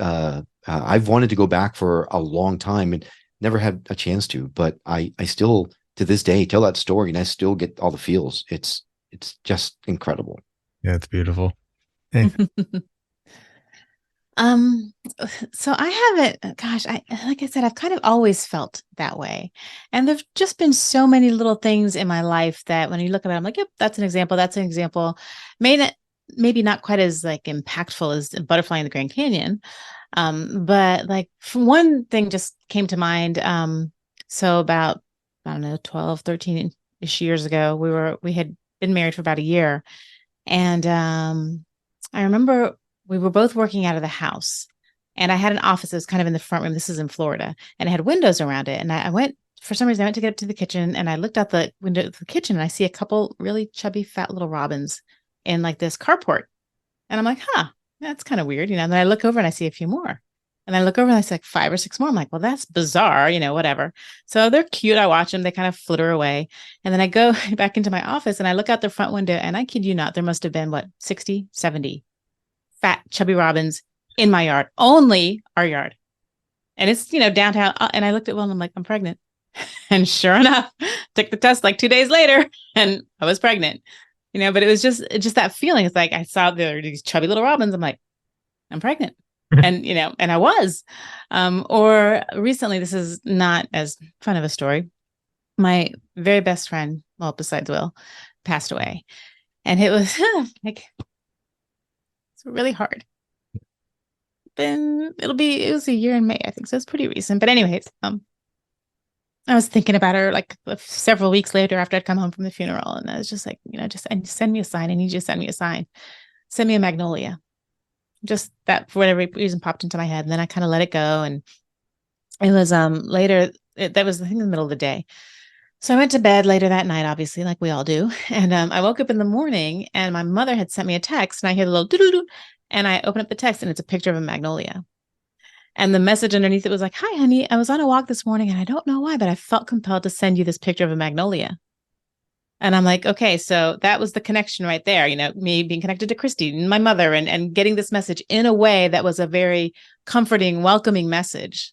I've wanted to go back for a long time and never had a chance to, but I still, to this day, tell that story and I still get all the feels. It's just incredible. Yeah, it's beautiful. Hey. Um, so I haven't, gosh, like I said, I've kind of always felt that way. And there've just been so many little things in my life that when you look at it, I'm like, yep, that's an example. That's an example. Maybe not quite as like impactful as a butterfly in the Grand Canyon. But like one thing just came to mind. So about, I don't know, 12, 13-ish years ago, we had been married for about a year. And I remember we were both working out of the house, and I had an office that was kind of in the front room. This is in Florida, and it had windows around it. And I went, for some reason, I went to get up to the kitchen, and I looked out the window of the kitchen, and I see a couple really chubby, fat little robins in like this carport. And I'm like, huh, that's kind of weird, And then I look over and I see a few more. And I look over and I see like 5 or 6 more. I'm like, well, that's bizarre, whatever. So they're cute. I watch them. They kind of flitter away. And then I go back into my office and I look out the front window, and I kid you not, there must have been 60, 70 fat, chubby robins in my yard, only our yard. And it's, downtown. And I looked at one and I'm like, I'm pregnant. And sure enough, took the test like 2 days later and I was pregnant, but it was just that feeling. It's like, I saw these chubby little robins. I'm like, I'm pregnant. And, and I was, or recently, this is not as fun of a story. My very best friend, well, besides Will, passed away. And it was like, it's really hard. Then it was a year in May, I think. So it's pretty recent. But anyways, I was thinking about her like several weeks later after I'd come home from the funeral. And I was just like, just send me a sign. I need you to send me a sign. Send me a magnolia. Just that for whatever reason popped into my head. And then I kind of let it go. And it was later, that was I think in the middle of the day. So I went to bed later that night, obviously, like we all do. And I woke up in the morning and my mother had sent me a text and I hear the little doo-doo-doo. And I open up the text and it's a picture of a magnolia. And the message underneath it was like, hi, honey, I was on a walk this morning and I don't know why, but I felt compelled to send you this picture of a magnolia. And I'm like, okay, so that was the connection right there. Me being connected to Christy and my mother and getting this message in a way that was a very comforting, welcoming message.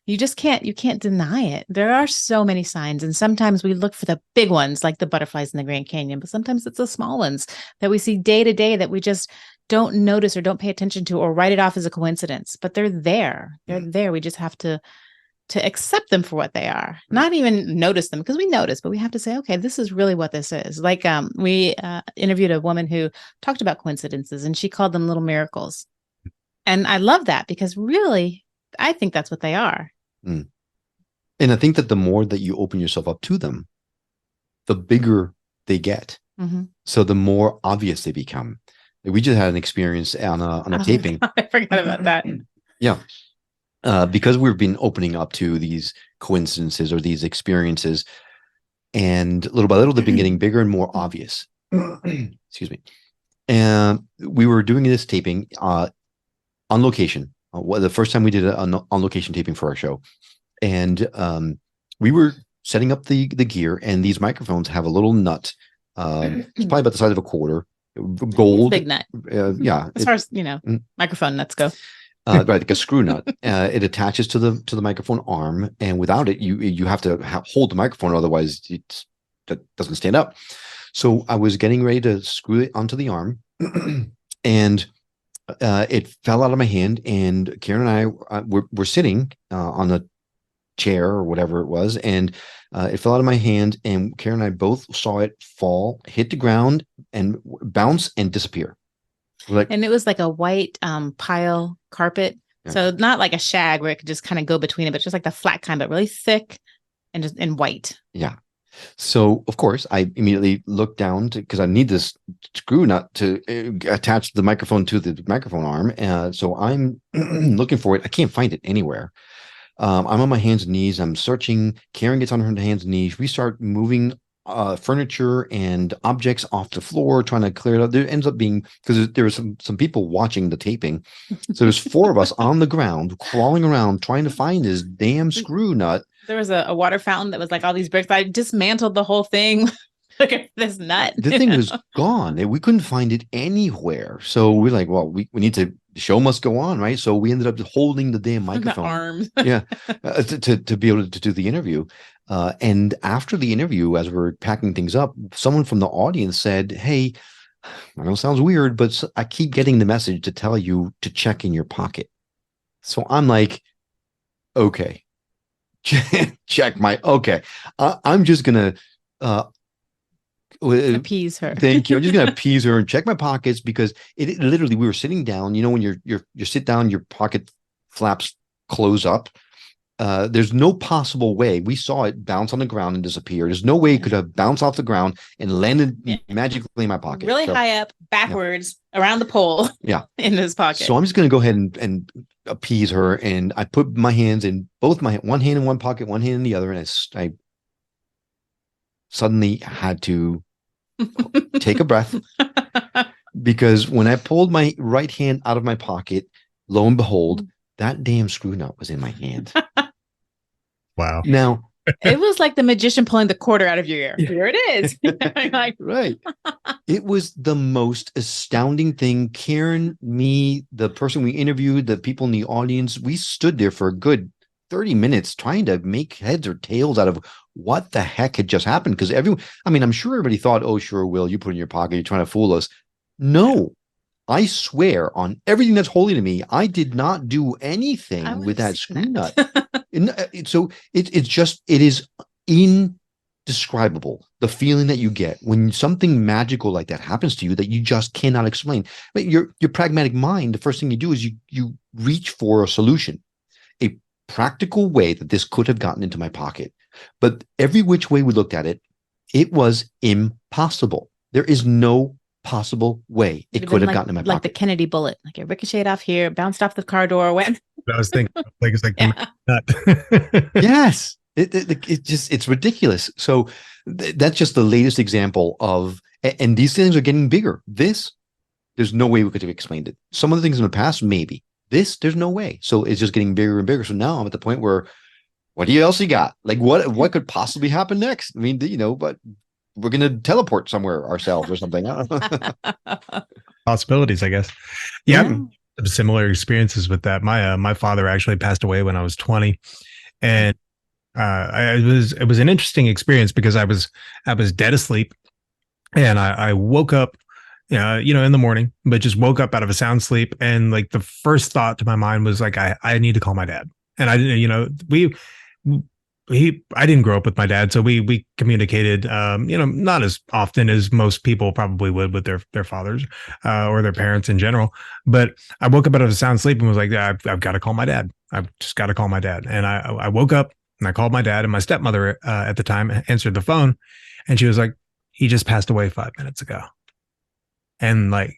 You can't deny it. There are so many signs. And sometimes we look for the big ones like the butterflies in the Grand Canyon, but sometimes it's the small ones that we see day to day that we just don't notice or don't pay attention to or write it off as a coincidence, but they're there. They're there. We just have to accept them for what they are, not even notice them because we notice, but we have to say, okay, this is really what this is. Like we interviewed a woman who talked about coincidences and she called them little miracles. And I love that because really, I think that's what they are. Mm. And I think that the more that you open yourself up to them, the bigger they get. Mm-hmm. So the more obvious they become. We just had an experience on a taping. I forgot about that. Yeah. Because we've been opening up to these coincidences or these experiences, and little by little, they've been getting bigger and more obvious. Excuse me. And we were doing this taping on location. The first time we did an on location taping for our show, and we were setting up the gear, and these microphones have a little nut. It's probably about the size of a quarter, gold. Big nut. Yeah. As far as microphone nuts go. Right, like a screw nut. It attaches to the microphone arm, and without it, you have to hold the microphone, otherwise that doesn't stand up. So I was getting ready to screw it onto the arm, and it fell out of my hand. And Karen and I were sitting on a chair or whatever it was, and it fell out of my hand. And Karen and I both saw it fall, hit the ground, and bounce and disappear. And it was like a white pile carpet. Yeah. So not like a shag where it could just kind of go between it, but just like the flat kind, but really thick and just in white. Yeah. So of course I immediately looked down because I need this screw nut to attach the microphone to the microphone arm. So I'm looking for it. I can't find it anywhere. I'm on my hands and knees. I'm searching. Karen gets on her hands and knees. We start moving furniture and objects off the floor, trying to clear it up. There ends up being, because there were some people watching the taping, so there's 4 of us on the ground crawling around trying to find this damn screw nut. There was a water fountain that was like all these bricks. I dismantled the whole thing. looking for this nut. The thing was gone. We couldn't find it anywhere. So we're like, well, we need to, the show must go on, right? So we ended up holding the damn microphone. The arms. Yeah. To be able to do the interview. And after the interview, as we're packing things up, someone from the audience said, hey, I know it sounds weird, but I keep getting the message to tell you to check in your pocket. So I'm like, okay, check my, okay. I'm just going to appease her. Thank you. I'm just going to appease her and check my pockets, because it literally, we were sitting down, you know, when you sit down, your pocket flaps close up. There's no possible way. We saw it bounce on the ground and disappear. There's no way it could have bounced off the ground and landed magically in my pocket. Really high up, backwards, around the pole. Yeah. In his pocket. So I'm just going to go ahead and appease her. And I put my hands in both one hand in one pocket, one hand in the other. And I suddenly had to take a breath, because when I pulled my right hand out of my pocket, lo and behold, that damn screw nut was in my hand. Wow. Now, it was like the magician pulling the quarter out of your ear. Here it is. Like, right. It was the most astounding thing. Karen, me, the person we interviewed, the people in the audience, we stood there for a good 30 minutes trying to make heads or tails out of what the heck had just happened. Because I'm sure everybody thought, oh, sure, Will, you put it in your pocket, you're trying to fool us. No. I swear on everything that's holy to me, I did not do anything with that screw nut. So it is indescribable, the feeling that you get when something magical like that happens to you that you just cannot explain. But your pragmatic mind, the first thing you do is you reach for a solution, a practical way that this could have gotten into my pocket. But every which way we looked at it, it was impossible. There is no possible way it could have gotten in my pocket. Like the Kennedy bullet, like it ricocheted off here, bounced off the car door, went. I was thinking, like it's like nut. Yes, it's ridiculous. So that's just the latest example of, and these things are getting bigger. There's no way we could have explained it. Some of the things in the past, maybe. There's no way. So it's just getting bigger and bigger. So now I'm at the point where, what else you got? Like what could possibly happen next? I mean, but we're going to teleport somewhere ourselves or something. Possibilities, I guess. Yeah. Similar experiences with that. My father actually passed away when I was 20, and it was an interesting experience because I was dead asleep, and I woke up, in the morning, but just woke up out of a sound sleep, and like the first thought to my mind was like, I need to call my dad, and I didn't, I didn't grow up with my dad, so we communicated, not as often as most people probably would with their fathers or their parents in general. But I woke up out of a sound sleep and was like, I've got to call my dad. I've just got to call my dad. And I woke up and I called my dad, and my stepmother at the time answered the phone, and she was like, he just passed away 5 minutes ago. And like,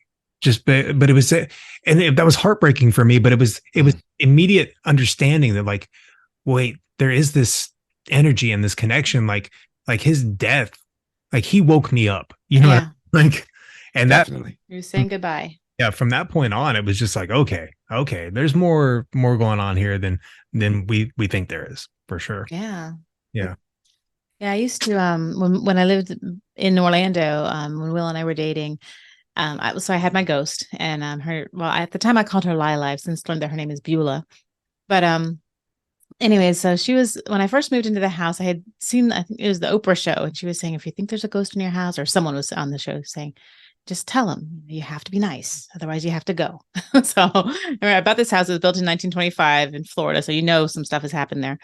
but it was, and that was heartbreaking for me. But it was immediate understanding that like, wait, there is this energy and this connection, like his death, like he woke me up, like, and Definitely. That you're saying goodbye. Yeah. From that point on, it was just like, okay, there's more going on here than we think there is, for sure. Yeah. Yeah. Yeah. I used to, when I lived in Orlando, when Will and I were dating, I had my ghost, and at the time I called her Lila. I've since learned that her name is Beulah, but anyway, so she was, when I first moved into the house, I had seen, I think it was the Oprah show, and she was saying, if you think there's a ghost in your house, or someone was on the show saying, just tell them you have to be nice, otherwise you have to go. So I bought this house. It was built in 1925 in Florida, so some stuff has happened there.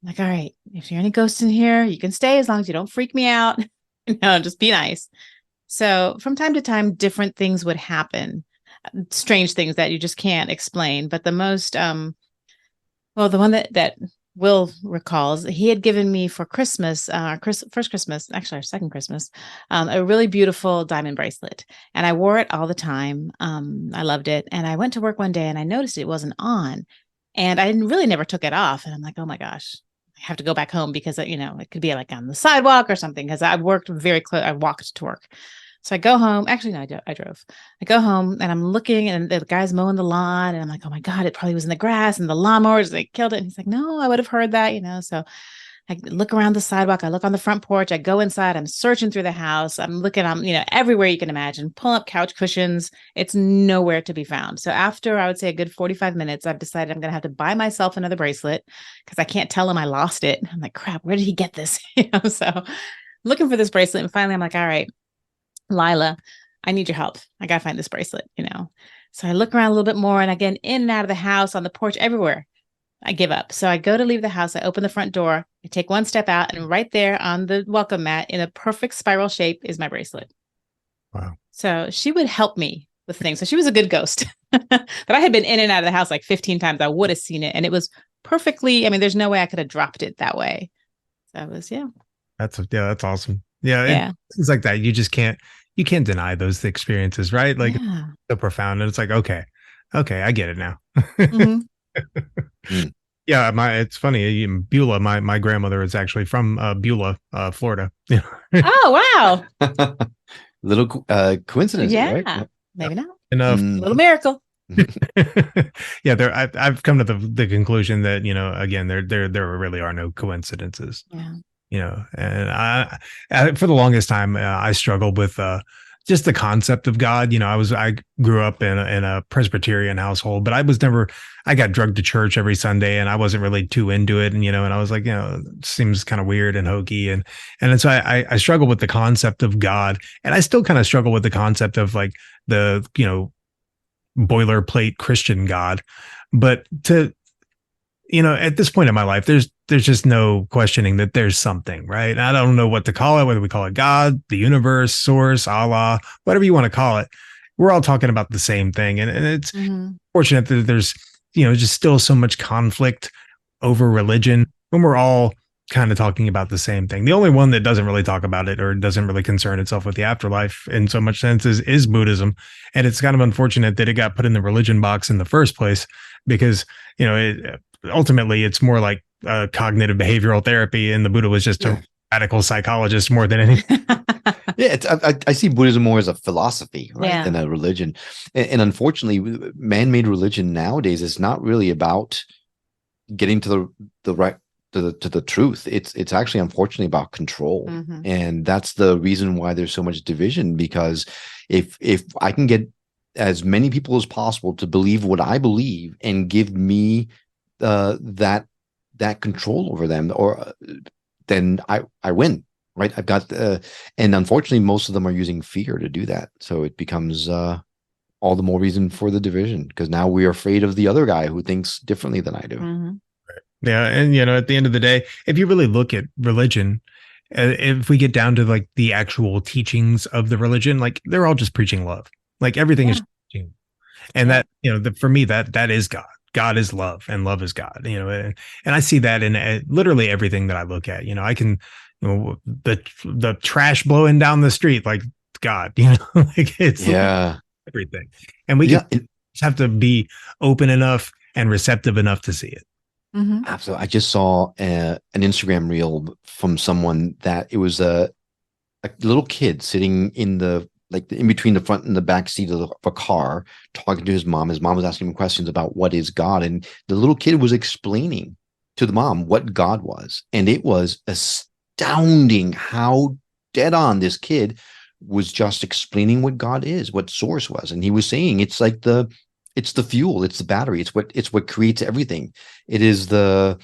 I'm like, all right, if there are any ghosts in here, you can stay as long as you don't freak me out. Just be nice. So from time to time, different things would happen, strange things that you just can't explain. But the most, the one that Will recalls, he had given me for Christmas, first Christmas, actually our second Christmas, a really beautiful diamond bracelet. And I wore it all the time. I loved it. And I went to work one day and I noticed it wasn't on. And I really never took it off. And I'm like, oh my gosh, I have to go back home because, it could be like on the sidewalk or something, because I worked very close. I walked to work. So I go home. Actually, no, I drove. I go home and I'm looking, and the guy's mowing the lawn, and I'm like, oh my God, it probably was in the grass and the lawnmowers, they killed it. And he's like, no, I would have heard that, So I look around the sidewalk. I look on the front porch. I go inside. I'm searching through the house. I'm looking, everywhere you can imagine, pull up couch cushions. It's nowhere to be found. So after, I would say, a good 45 minutes, I've decided I'm going to have to buy myself another bracelet because I can't tell him I lost it. I'm like, crap, where did he get this? So looking for this bracelet. And finally, I'm like, all right, Lila, I need your help. I got to find this bracelet, So I look around a little bit more, and I get in and out of the house, on the porch, everywhere. I give up. So I go to leave the house. I open the front door. I take one step out, and right there on the welcome mat in a perfect spiral shape is my bracelet. Wow. So she would help me with things. So she was a good ghost. But I had been in and out of the house like 15 times. I would have seen it. And it was perfectly, there's no way I could have dropped it that way. So it was, That's awesome. Yeah. Yeah. Things like that. You can't deny those experiences, right? Like so profound. And it's like, okay, I get it now. Mm-hmm. Yeah, it's funny. In Beulah, my grandmother is actually from Beulah, Florida. Oh wow! Little coincidence, right? Maybe not. Enough. Little miracle. Yeah, I've come to the conclusion that again there really are no coincidences. Yeah. And I for the longest time I struggled with just the concept of God. I grew up in a Presbyterian household, but I got drugged to church every Sunday, and I wasn't really too into it. And, and I was like, it seems kind of weird and hokey. And so I struggle with the concept of God, and I still kind of struggle with the concept of like the, boilerplate Christian God. But at this point in my life, there's just no questioning that there's something, right? And I don't know what to call it, whether we call it God, the universe, source, Allah, whatever you want to call it. We're all talking about the same thing. And it's fortunate that there's, just still so much conflict over religion when we're all kind of talking about the same thing. The only one that doesn't really talk about it or doesn't really concern itself with the afterlife in so much sense is Buddhism. And it's kind of unfortunate that it got put in the religion box in the first place because, ultimately it's more like cognitive behavioral therapy, and the Buddha was just a radical psychologist more than anything. Yeah, I see Buddhism more as a philosophy, right, than a religion. And unfortunately, man-made religion nowadays is not really about getting to the right to the truth. It's actually unfortunately about control, and that's the reason why there's so much division. Because if I can get as many people as possible to believe what I believe and give me that control over them, or then I win, right? I've got and unfortunately most of them are using fear to do that, so it becomes all the more reason for the division, because now we're afraid of the other guy who thinks differently than I do. Yeah, and at the end of the day, if you really look at religion, if we get down to like the actual teachings of the religion, like they're all just preaching love. Like everything is preaching, and that for me that is God. God is love, and love is God. And I see that in literally everything that I look at. I can, the trash blowing down the street, like God. Like it's everything, and we just have to be open enough and receptive enough to see it. Absolutely. I just saw an Instagram reel from someone that it was a little kid sitting in in between the front and the back seat of a car, talking to his mom. His mom was asking him questions about what is God, and the little kid was explaining to the mom what God was, and it was astounding how dead on this kid was just explaining what God is, what source was. And he was saying it's like it's the fuel, it's the battery, it's what creates everything. It is the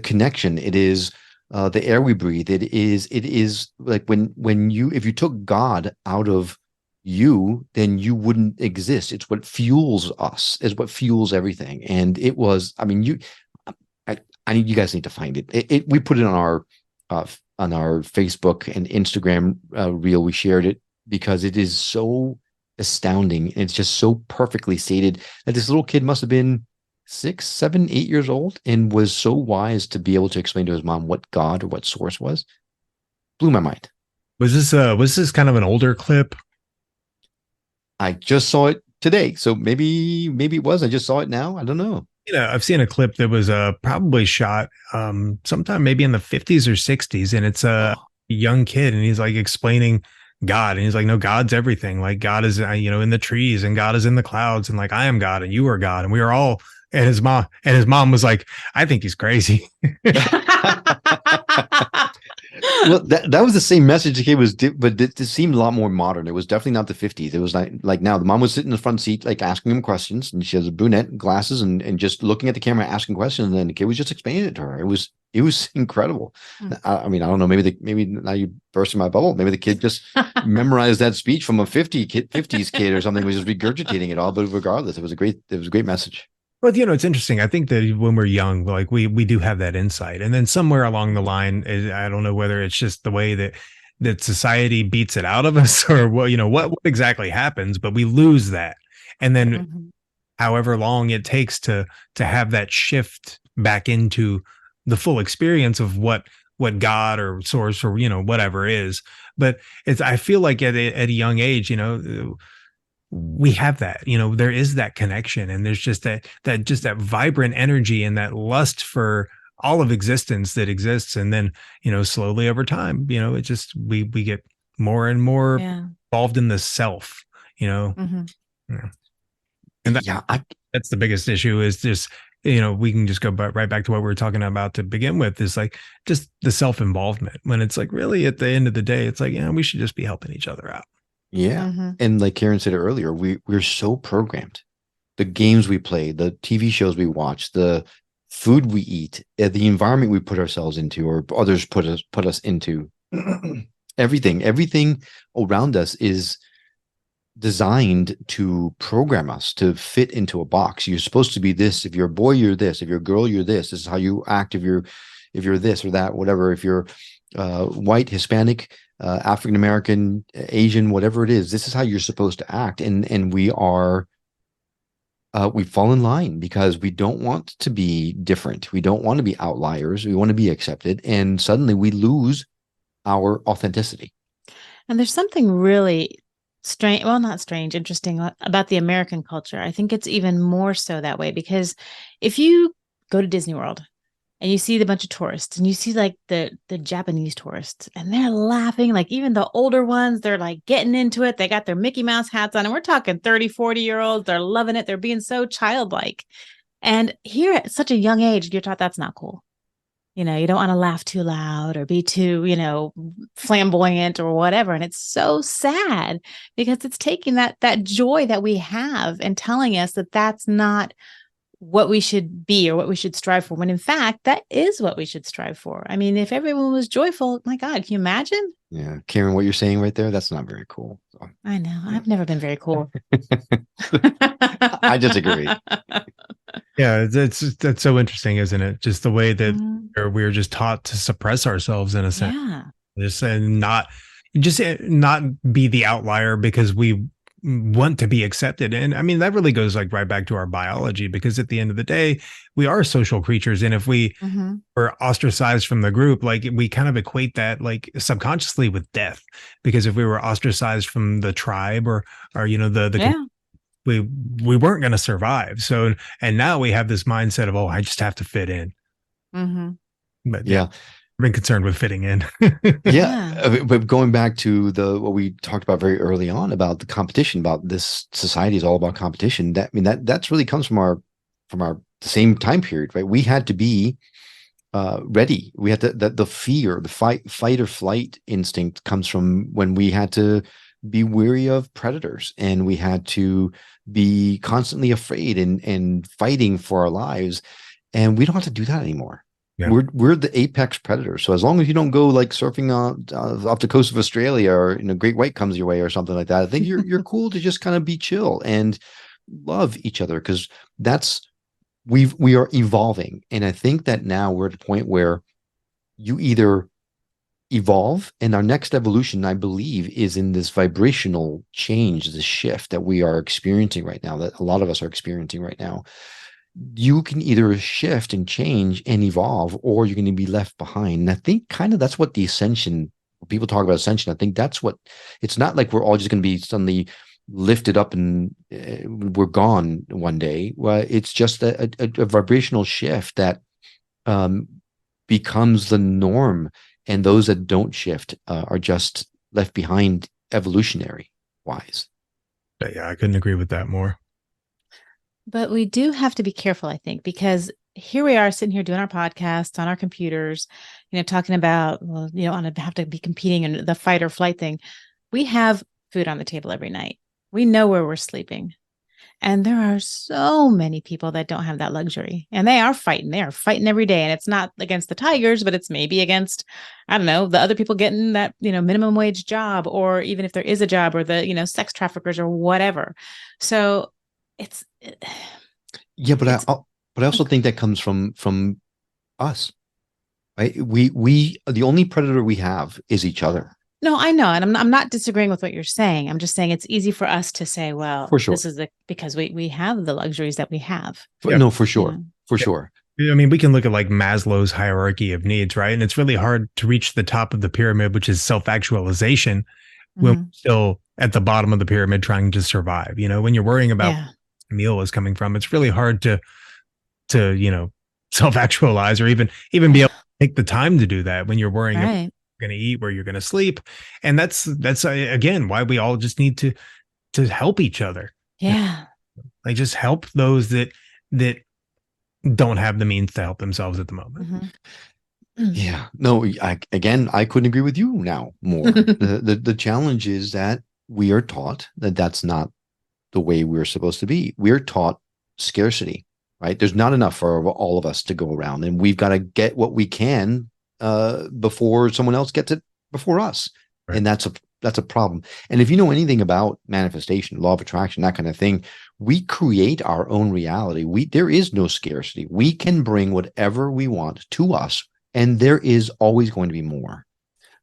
connection. It is the air we breathe. It is like if you took God out of you, then you wouldn't exist. It's what fuels us, is what fuels everything. And it was, I need you guys need to find it. We put it on our Facebook and Instagram reel. We shared it because it is so astounding, and it's just so perfectly stated that this little kid must have been 6, 7, 8 years old and was so wise to be able to explain to his mom what God or what source was. Blew my mind. Was this kind of an older clip? I just saw it today, so maybe it was. I just saw it now. I don't know. I've seen a clip that was probably shot sometime maybe in the 50s or 60s, and it's a young kid, and he's like explaining God, and he's like, no, God's everything. Like God is in the trees, and God is in the clouds, and like I am God and you are God, and we are all And his mom was like, I think he's crazy. Well, that was the same message. It was, but it seemed a lot more modern. It was definitely not the 50s. It was like now the mom was sitting in the front seat, like asking him questions, and she has a brunette, glasses, and just looking at the camera, asking questions, and then the kid was just explaining it to her. It was incredible. I mean, I don't know. Maybe now you burst in my bubble. Maybe the kid just memorized that speech from a 50s kid or something, was just regurgitating it all. But regardless, it was a great message. Well, it's interesting. I think that when we're young, like we do have that insight, and then somewhere along the line, I don't know whether it's just the way that society beats it out of us, or what exactly happens, but we lose that, and then however long it takes to have that shift back into the full experience of what God or source or whatever is. But I feel like at a young age, we have that, there is that connection, and there's just that vibrant energy and that lust for all of existence that exists. And then, slowly over time, it just, we get more and more involved in the self, Yeah. And that's the biggest issue, is just, we can just go right back to what we were talking about to begin with, is like just the self-involvement, when it's like, really at the end of the day, it's like, we should just be helping each other out. Yeah. And like Karen said earlier, we're so programmed. The games we play, the TV shows we watch, the food we eat, the environment we put ourselves into, or others put us into, everything around us is designed to program us to fit into a box. You're supposed to be this. If you're a boy, you're this. If you're a girl, you're this. This is how you act. If you're this or that, whatever. If you're white, Hispanic, African American, Asian, whatever it is, this is how you're supposed to act. And we fall in line because we don't want to be different. We don't want to be outliers. We want to be accepted. And suddenly we lose our authenticity. And there's something really strange, well, not strange, interesting about the American culture. I think it's even more so that way, because if you go to Disney World and you see the bunch of tourists, and you see like the Japanese tourists, and they're laughing, like even the older ones, they're like getting into it. They got their Mickey Mouse hats on, and we're talking 30, 40-year-olds. They're loving it. They're being so childlike. And here at such a young age, you're taught that's not cool. You don't want to laugh too loud or be too, flamboyant or whatever. And it's so sad, because it's taking that joy that we have and telling us that that's not what we should be or what we should strive for, when in fact that is what we should strive for. I mean, if everyone was joyful, my God, can you imagine? Yeah, Karen, what you're saying right there, that's not very cool. So. I know, I've never been very cool. I disagree. Yeah, that's so interesting, isn't it? Just the way that we're just taught to suppress ourselves in a sense. Yeah. Just not be the outlier because we want to be accepted. And I mean, that really goes like right back to our biology, because at the end of the day, we are social creatures. And if we were ostracized from the group, like we kind of equate that like subconsciously with death, because if we were ostracized from the tribe or we weren't going to survive. So, and now we have this mindset of, oh, I just have to fit in. But yeah. I've been concerned with fitting in. But going back to what we talked about very early on about the competition, about this society is all about competition. That's really comes from our the same time period, right? We had to be ready. We had the fear, the fight or flight instinct comes from when we had to be wary of predators, and we had to be constantly afraid and fighting for our lives. And we don't have to do that anymore. Yeah. We're the apex predator. So as long as you don't go like surfing off the coast of Australia, or great white comes your way or something like that, I think you're cool to just kind of be chill and love each other, because we are evolving. And I think that now we're at a point where you either evolve, and our next evolution, I believe, is in this vibrational change, this shift that we are experiencing right now, that a lot of us are experiencing right now. You can either shift and change and evolve, or you're going to be left behind. And I think kind of that's what the ascension, people talk about ascension. I think that's what, it's not like we're all just going to be suddenly lifted up and we're gone one day. Well, it's just a vibrational shift that becomes the norm. And those that don't shift are just left behind evolutionary wise. Yeah, I couldn't agree with that more. But we do have to be careful, I think, because here we are sitting here doing our podcast on our computers, talking about, well, have to be competing in the fight or flight thing. We have food on the table every night. We know where we're sleeping. And there are so many people that don't have that luxury, and they are fighting. They are fighting every day. And it's not against the tigers, but it's maybe against, I don't know, the other people getting that, minimum wage job, or even if there is a job, or the, sex traffickers or whatever. So it's, yeah, but I also think that comes from us, right? We the only predator we have is each other. No, I know. And I'm not disagreeing with what you're saying. I'm just saying it's easy for us to say, well, For sure. this is because we have the luxuries that we have. No, for sure. For sure. I mean, we can look at like Maslow's hierarchy of needs, right? And it's really hard to reach the top of the pyramid, which is self-actualization, when we're still at the bottom of the pyramid trying to survive. When you're worrying about where the meal is coming from, it's really hard to self-actualize, or even be able to take the time to do that when you're worrying about where you're going to eat, where you're going to sleep. And that's again why we all just need to help each other. Yeah. Like just help those that don't have the means to help themselves at the moment. Yeah. No, I couldn't agree with you now more. The challenge is that we are taught that that's not the way we're supposed to be. We're taught scarcity, right? There's not enough for all of us to go around, and we've got to get what we can before someone else gets it before us. Right. And that's a problem. And if you know anything about manifestation, law of attraction, that kind of thing, we create our own reality. There is no scarcity. We can bring whatever we want to us, and there is always going to be more.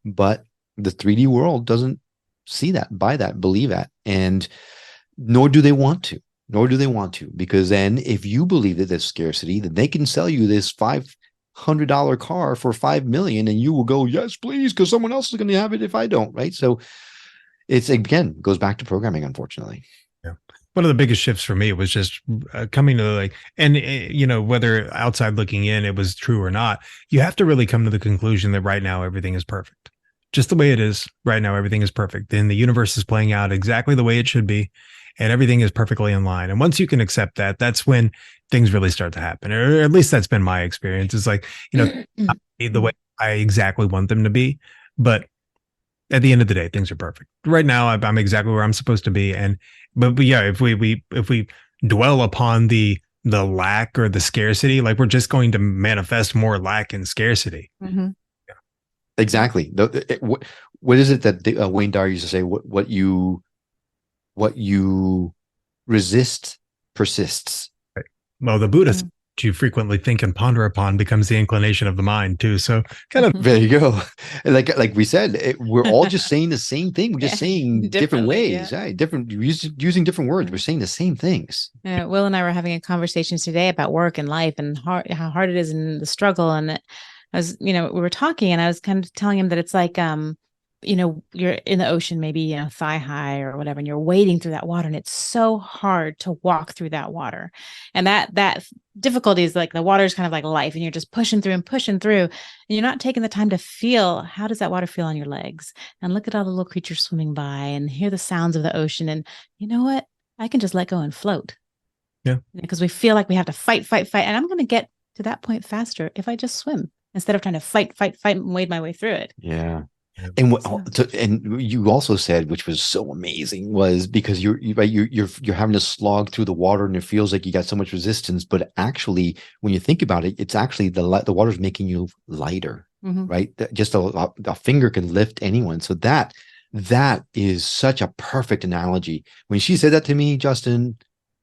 But the 3D world doesn't see that, buy that, believe that, and nor do they want to. Because then if you believe that there's scarcity, then they can sell you this $500 car for $5 million, and you will go, yes, please, because someone else is going to have it if I don't, right? So it's, again, goes back to programming, unfortunately. Yeah. One of the biggest shifts for me was just coming to whether outside looking in, it was true or not, you have to really come to the conclusion that right now everything is perfect. Just the way it is right now, everything is perfect. And the universe is playing out exactly the way it should be. And everything is perfectly in line. And once you can accept that, that's when things really start to happen. Or at least that's been my experience. It's like, the way I exactly want them to be. But at the end of the day, things are perfect. Right now, I'm exactly where I'm supposed to be. But yeah, if we dwell upon the lack or the scarcity, like we're just going to manifest more lack and scarcity. Mm-hmm. Yeah. Exactly. What is it that Wayne Dyer used to say? What you resist persists. Right. Well, the Buddha said you frequently think and ponder upon becomes the inclination of the mind too. So kind of there you go. Like we said, we're all just saying the same thing. We're just saying different ways, right? Different using different words. We're saying the same things. Yeah, Will and I were having a conversation today about work and life and how hard it is in the struggle. And I was, we were talking, and I was kind of telling him that it's like, you're in the ocean, maybe, thigh high or whatever, and you're wading through that water, and it's so hard to walk through that water. And that difficulty is like the water is kind of like life, and you're just pushing through, and you're not taking the time to feel, how does that water feel on your legs? And look at all the little creatures swimming by and hear the sounds of the ocean. And you know what? I can just let go and float. Yeah. Because we feel like we have to fight. And I'm going to get to that point faster if I just swim instead of trying to fight and wade my way through it. Yeah. And and you also said, which was so amazing, was because you're having to slog through the water, and it feels like you got so much resistance, but actually, when you think about it, it's actually the water's making you lighter, right? Just a finger can lift anyone. So that is such a perfect analogy. When she said that to me, Justin,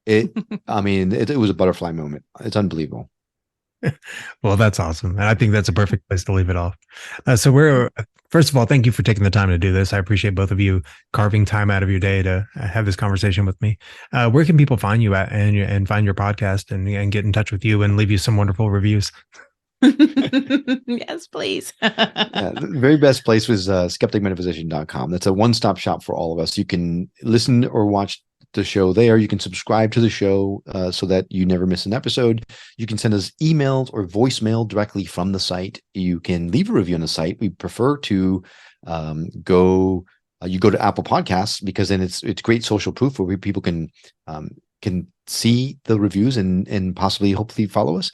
it was a butterfly moment. It's unbelievable. Well, that's awesome. And I think that's a perfect place to leave it off. So first of all, thank you for taking the time to do this. I appreciate both of you carving time out of your day to have this conversation with me. Where can people find you at and find your podcast and get in touch with you and leave you some wonderful reviews? Yes, please. Yeah, the very best place was skepticmetaphysician.com. That's a one-stop shop for all of us. You can listen or watch the show there. You can subscribe to the show so that you never miss an episode. You can send us emails or voicemail directly from the site. You can leave a review on the site. We prefer to go to Apple Podcasts, because then it's great social proof where people can can see the reviews and possibly hopefully follow us.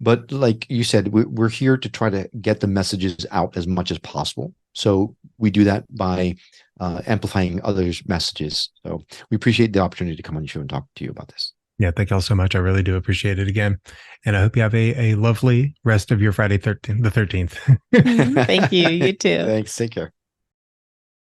But like you said, we're here to try to get the messages out as much as possible. So we do that by amplifying others' messages. So we appreciate the opportunity to come on your show and talk to you about this. Yeah, thank y'all so much. I really do appreciate it again. And I hope you have a lovely rest of your Friday the 13th. Thank you. You too. Thanks. Take care.